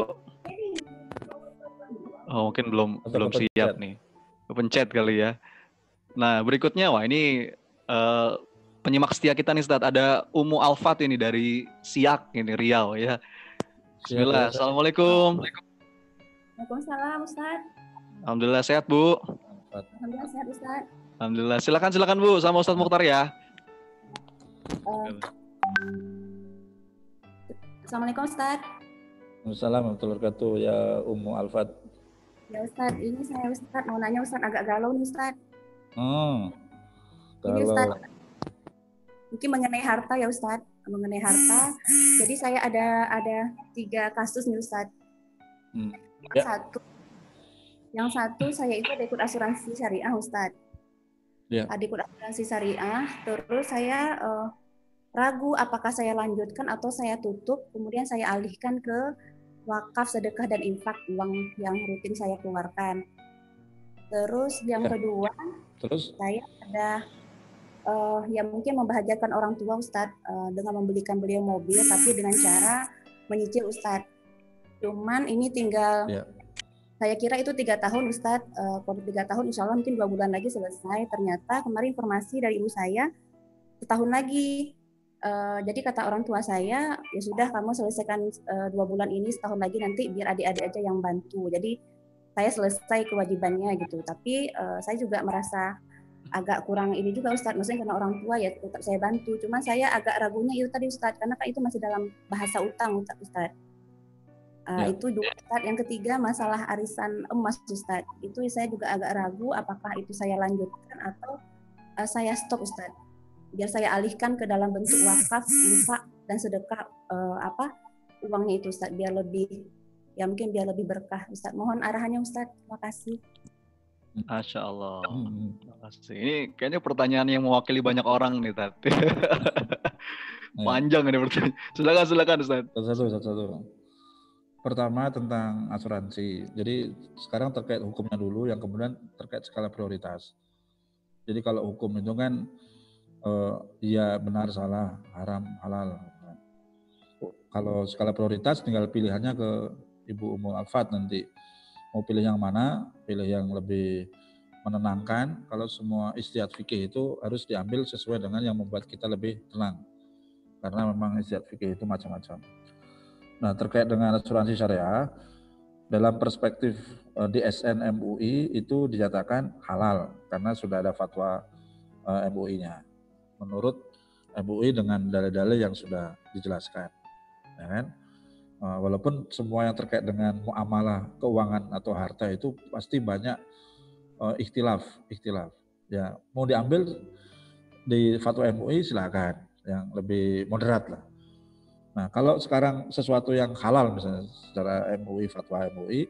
Oh, mungkin belum siap nih. Pencet kali ya. Nah, berikutnya ini penyimak setia kita nih Ustaz. Ada Umu Alfat ini dari Siak ini Riau ya. Bismillah. Assalamualaikum. Waalaikumsalam Ustaz. Alhamdulillah sehat Bu. Alhamdulillah sehat Ustaz. Alhamdulillah. Silakan Bu sama Ustaz Mukhtar ya. Assalamualaikum Ustaz. Assalamualaikum warahmatullahi wabarakatuh ya Ummu Alfat. Ya Ustaz, ini saya Ustaz mau nanya Ustaz, agak galau nih Ustaz. Ini Ustaz, mungkin mengenai harta ya Ustaz, mengenai harta. Jadi saya ada 3 kasus nih Ustaz. Yang satu saya itu ada ikut asuransi syariah Ustaz. Ada ikut asuransi syariah, terus saya ragu apakah saya lanjutkan atau saya tutup, kemudian saya alihkan ke wakaf, sedekah, dan infak, uang yang rutin saya keluarkan. Terus yang kedua, saya ada ya mungkin membahagiakan orang tua Ustadz dengan membelikan beliau mobil, tapi dengan cara menyicil Ustadz. Cuman ini tinggal, saya kira itu 3 tahun Ustadz, kalau 3 tahun insya Allah mungkin 2 bulan lagi selesai. Ternyata kemarin informasi dari ibu saya, 1 tahun lagi. Jadi kata orang tua saya, ya sudah kamu selesaikan 2 bulan ini, 1 tahun lagi nanti biar adik-adik aja yang bantu. Jadi saya selesai kewajibannya gitu. Tapi saya juga merasa agak kurang ini juga Ustadz, maksudnya karena orang tua ya tetap saya bantu. Cuman saya agak ragunya itu tadi Ustadz, karena kan itu masih dalam bahasa utang Ustadz. Itu 2 Ustadz. Yang ketiga masalah arisan emas Ustadz. Itu saya juga agak ragu apakah itu saya lanjutkan atau saya stop Ustadz. Biar saya alihkan ke dalam bentuk wakaf, infak, dan sedekah uangnya itu Ustadz, biar lebih ya mungkin biar lebih berkah Ustadz. Mohon arahannya Ustadz. Terima kasih. Masya Allah. Terima kasih. Ini kayaknya pertanyaan yang mewakili banyak orang nih tadi. Panjang ini pertanyaan. Silakan Ustadz. Satu. Pertama tentang asuransi. Jadi sekarang terkait hukumnya dulu, yang kemudian terkait skala prioritas. Jadi kalau hukum itu kan ya benar salah, haram halal. Kalau skala prioritas tinggal pilihannya ke Ibu Ummu Alfat nanti. Mau pilih yang mana, pilih yang lebih menenangkan. Kalau semua ijtihad fikih itu harus diambil sesuai dengan yang membuat kita lebih tenang. Karena memang ijtihad fikih itu macam-macam. Nah, terkait dengan asuransi syariah, dalam perspektif DSN MUI itu dinyatakan halal karena sudah ada fatwa MUI-nya. Menurut MUI dengan dalil-dalil yang sudah dijelaskan. Ya kan? Walaupun semua yang terkait dengan muamalah keuangan atau harta itu pasti banyak ikhtilaf. Ya, mau diambil di fatwa MUI silakan, yang lebih moderat lah. Nah, kalau sekarang sesuatu yang halal misalnya secara MUI, fatwa MUI,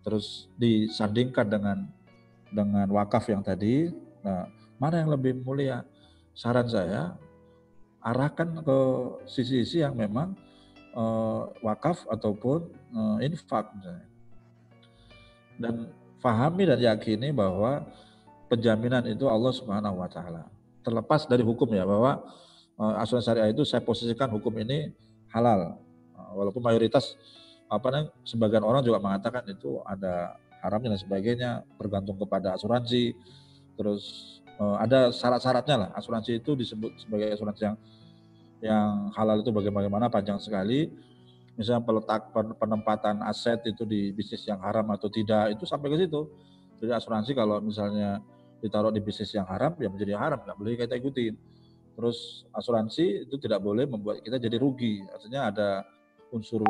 terus disandingkan dengan wakaf yang tadi, nah mana yang lebih mulia? Saran saya arahkan ke sisi-sisi yang memang wakaf ataupun infak misalnya. Dan fahami dan yakini bahwa penjaminan itu Allah Subhanahu wa taala. Terlepas dari hukum ya, bahwa asuransi syariah itu saya posisikan hukum ini halal. Walaupun mayoritas sebagian orang juga mengatakan itu ada haramnya dan sebagainya, bergantung kepada asuransi. Terus ada syarat-syaratnya lah. Asuransi itu disebut sebagai asuransi yang halal itu bagaimana, panjang sekali. Misalnya penempatan aset itu di bisnis yang haram atau tidak, itu sampai ke situ. Jadi asuransi kalau misalnya ditaruh di bisnis yang haram, ya menjadi haram, nggak boleh kita ikutin. Terus asuransi itu tidak boleh membuat kita jadi rugi. Artinya ada unsur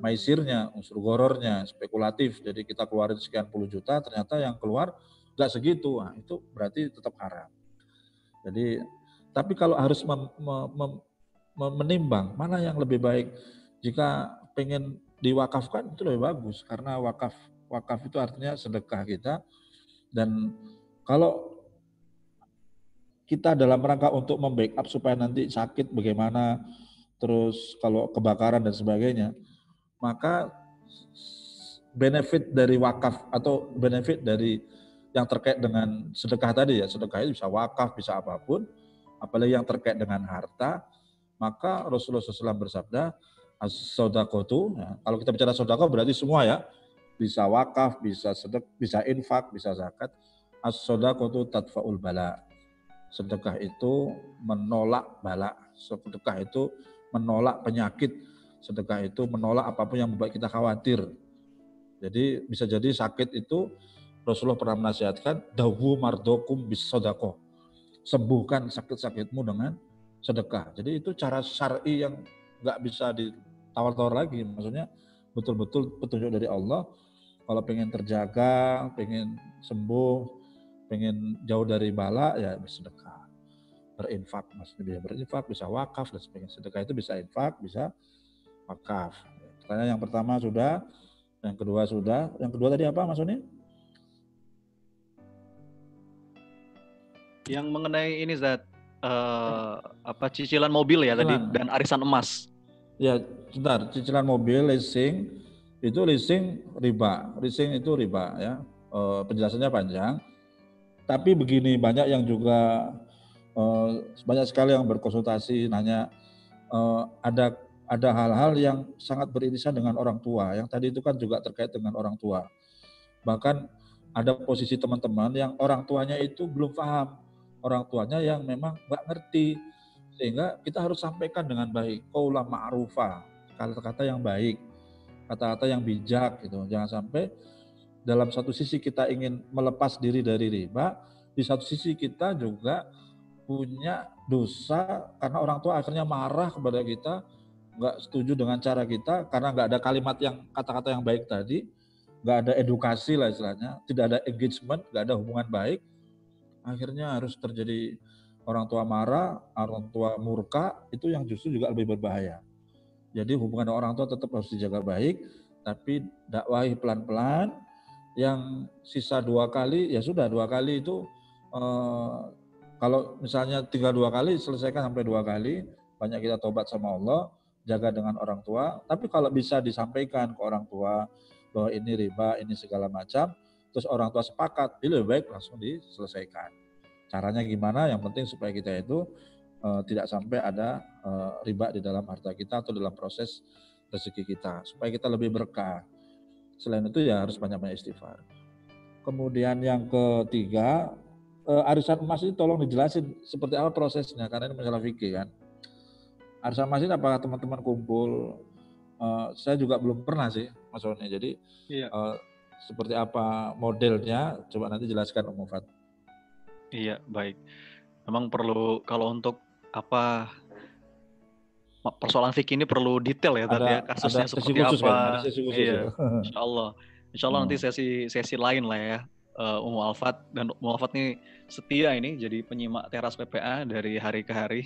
maisirnya, unsur gorornya, spekulatif. Jadi kita keluarin sekian puluh juta, ternyata yang keluar nggak segitu. Nah, itu berarti tetap haram. Jadi, tapi kalau harus menimbang mana yang lebih baik, jika pengen diwakafkan itu lebih bagus, karena wakaf itu artinya sedekah kita. Dan kalau kita dalam rangka untuk membackup supaya nanti sakit bagaimana, terus kalau kebakaran dan sebagainya, maka benefit dari wakaf atau benefit dari yang terkait dengan sedekah tadi ya, sedekah itu bisa wakaf, bisa apapun, apalagi yang terkait dengan harta, maka Rasulullah SAW bersabda, as-sodaqotu, ya, kalau kita bicara sodaqoh berarti semua ya, bisa wakaf, bisa sedekah, bisa infak, bisa zakat. As-sodaqotu tadfa'ul bala. Sedekah itu menolak bala, sedekah itu menolak penyakit, sedekah itu menolak apapun yang membuat kita khawatir. Jadi bisa jadi sakit itu Rasulullah pernah menasihatkan, dawu mardokum bis sodaqoh, sembuhkan sakit-sakitmu dengan sedekah. Jadi itu cara syar'i yang nggak bisa ditawar-tawar lagi. Maksudnya betul-betul petunjuk dari Allah. Kalau pengen terjaga, pengen sembuh, pengen jauh dari bala, ya bersedekah, berinfak. Maksudnya bisa berinfak, bisa wakaf dan sebagainya. Sedekah itu bisa infak, bisa wakaf. Pertanyaan yang pertama sudah, yang kedua sudah. Yang kedua tadi apa maksudnya? Yang mengenai ini Zat, cicilan mobil ya tadi dan arisan emas. Ya, sebentar, cicilan mobil, leasing, itu leasing riba. Leasing itu riba ya. Penjelasannya panjang. Tapi begini, banyak yang juga banyak sekali yang berkonsultasi nanya ada hal-hal yang sangat beririsan dengan orang tua. Yang tadi itu kan juga terkait dengan orang tua. Bahkan ada posisi teman-teman yang orang tuanya itu belum paham. Orang tuanya yang memang nggak ngerti, sehingga kita harus sampaikan dengan baik, qaulan ma'rufa, kata-kata yang baik, kata-kata yang bijak gitu. Jangan sampai dalam satu sisi kita ingin melepas diri dari riba, di satu sisi kita juga punya dosa karena orang tua akhirnya marah kepada kita, nggak setuju dengan cara kita karena nggak ada kalimat yang kata-kata yang baik tadi, nggak ada edukasi lah istilahnya, tidak ada engagement, nggak ada hubungan baik. Akhirnya harus terjadi orang tua marah, orang tua murka, itu yang justru juga lebih berbahaya. Jadi hubungan orang tua tetap harus dijaga baik, tapi dakwahi pelan-pelan, yang sisa 2 kali, ya sudah 2 kali itu, kalau misalnya tinggal 2 kali, selesaikan sampai 2 kali, banyak kita tobat sama Allah, jaga dengan orang tua, tapi kalau bisa disampaikan ke orang tua, bahwa ini riba, ini segala macam, terus orang tua sepakat, lebih baik langsung diselesaikan. Caranya gimana? Yang penting supaya kita itu tidak sampai ada riba di dalam harta kita atau dalam proses rezeki kita, supaya kita lebih berkah. Selain itu ya harus banyak-banyak istighfar. Kemudian yang ketiga, arisan emas ini tolong dijelasin seperti apa prosesnya, karena ini masalah fikih kan. Arisan emas ini apakah teman-teman kumpul? Saya juga belum pernah sih Mas Roni, jadi iya. Seperti apa modelnya, coba nanti jelaskan Om Mufat. Iya, baik. Memang perlu, kalau untuk apa persoalan fikih ini perlu detail ya tadi ya, kasusnya seperti apa. Kan? Ada sesi khusus iya, ya. Insya Allah nanti sesi lain lah ya. Umu Alfat, dan Umu Alfat ini setia ini jadi penyimak teras PPA dari hari ke hari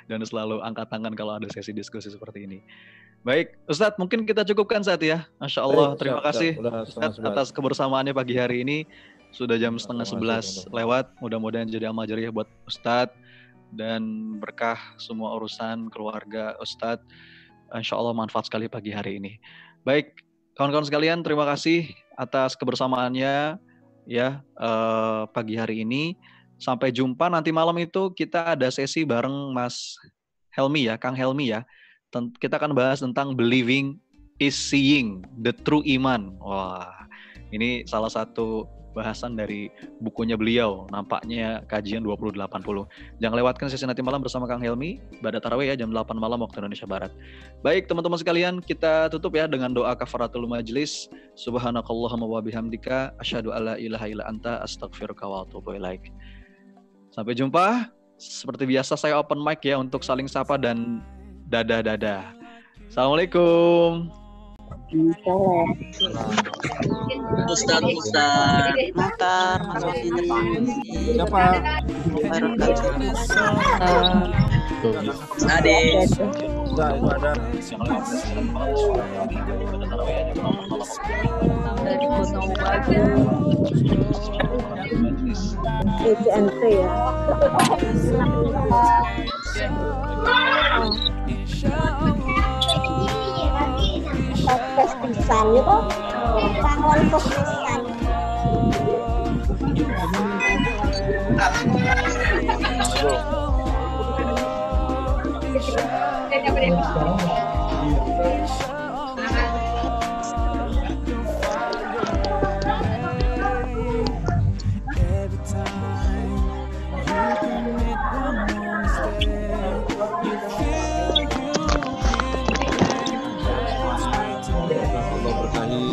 dan selalu angkat tangan kalau ada sesi diskusi seperti ini. Baik, Ustadz, mungkin kita cukupkan saat ya. Masya Allah, terima kasih Ustadz atas kebersamaannya pagi hari ini. Sudah jam 10:30 lewat, mudah-mudahan jadi amal jariah buat Ustadz dan berkah semua urusan keluarga Ustadz. Insya Allah manfaat sekali pagi hari ini. Baik, kawan-kawan sekalian, terima kasih atas kebersamaannya ya pagi hari ini. Sampai jumpa nanti malam itu kita ada sesi bareng Mas Helmi ya, Kang Helmi ya. Kita akan bahas tentang believing is seeing, the true iman. Wah, ini salah satu bahasan dari bukunya beliau, nampaknya kajian 2080. Jangan lewatkan sesi nanti malam bersama Kang Helmi, ibadah tarawih ya jam 8 malam waktu Indonesia Barat. Baik teman-teman sekalian, kita tutup ya dengan doa kafaratul majlis. Subhanakallahumma wa bihamdika asyhadu alla ilaha illa anta astaghfiruka wa atubu ilaik. Sampai jumpa. Seperti biasa saya open mic ya untuk saling sapa dan dadah. Assalamualaikum. Ustaz. Siapa? Ade. Dari Gunung Bagus. ECNT ya. Podcast pisan itu bangun pisan. Allah berkahi.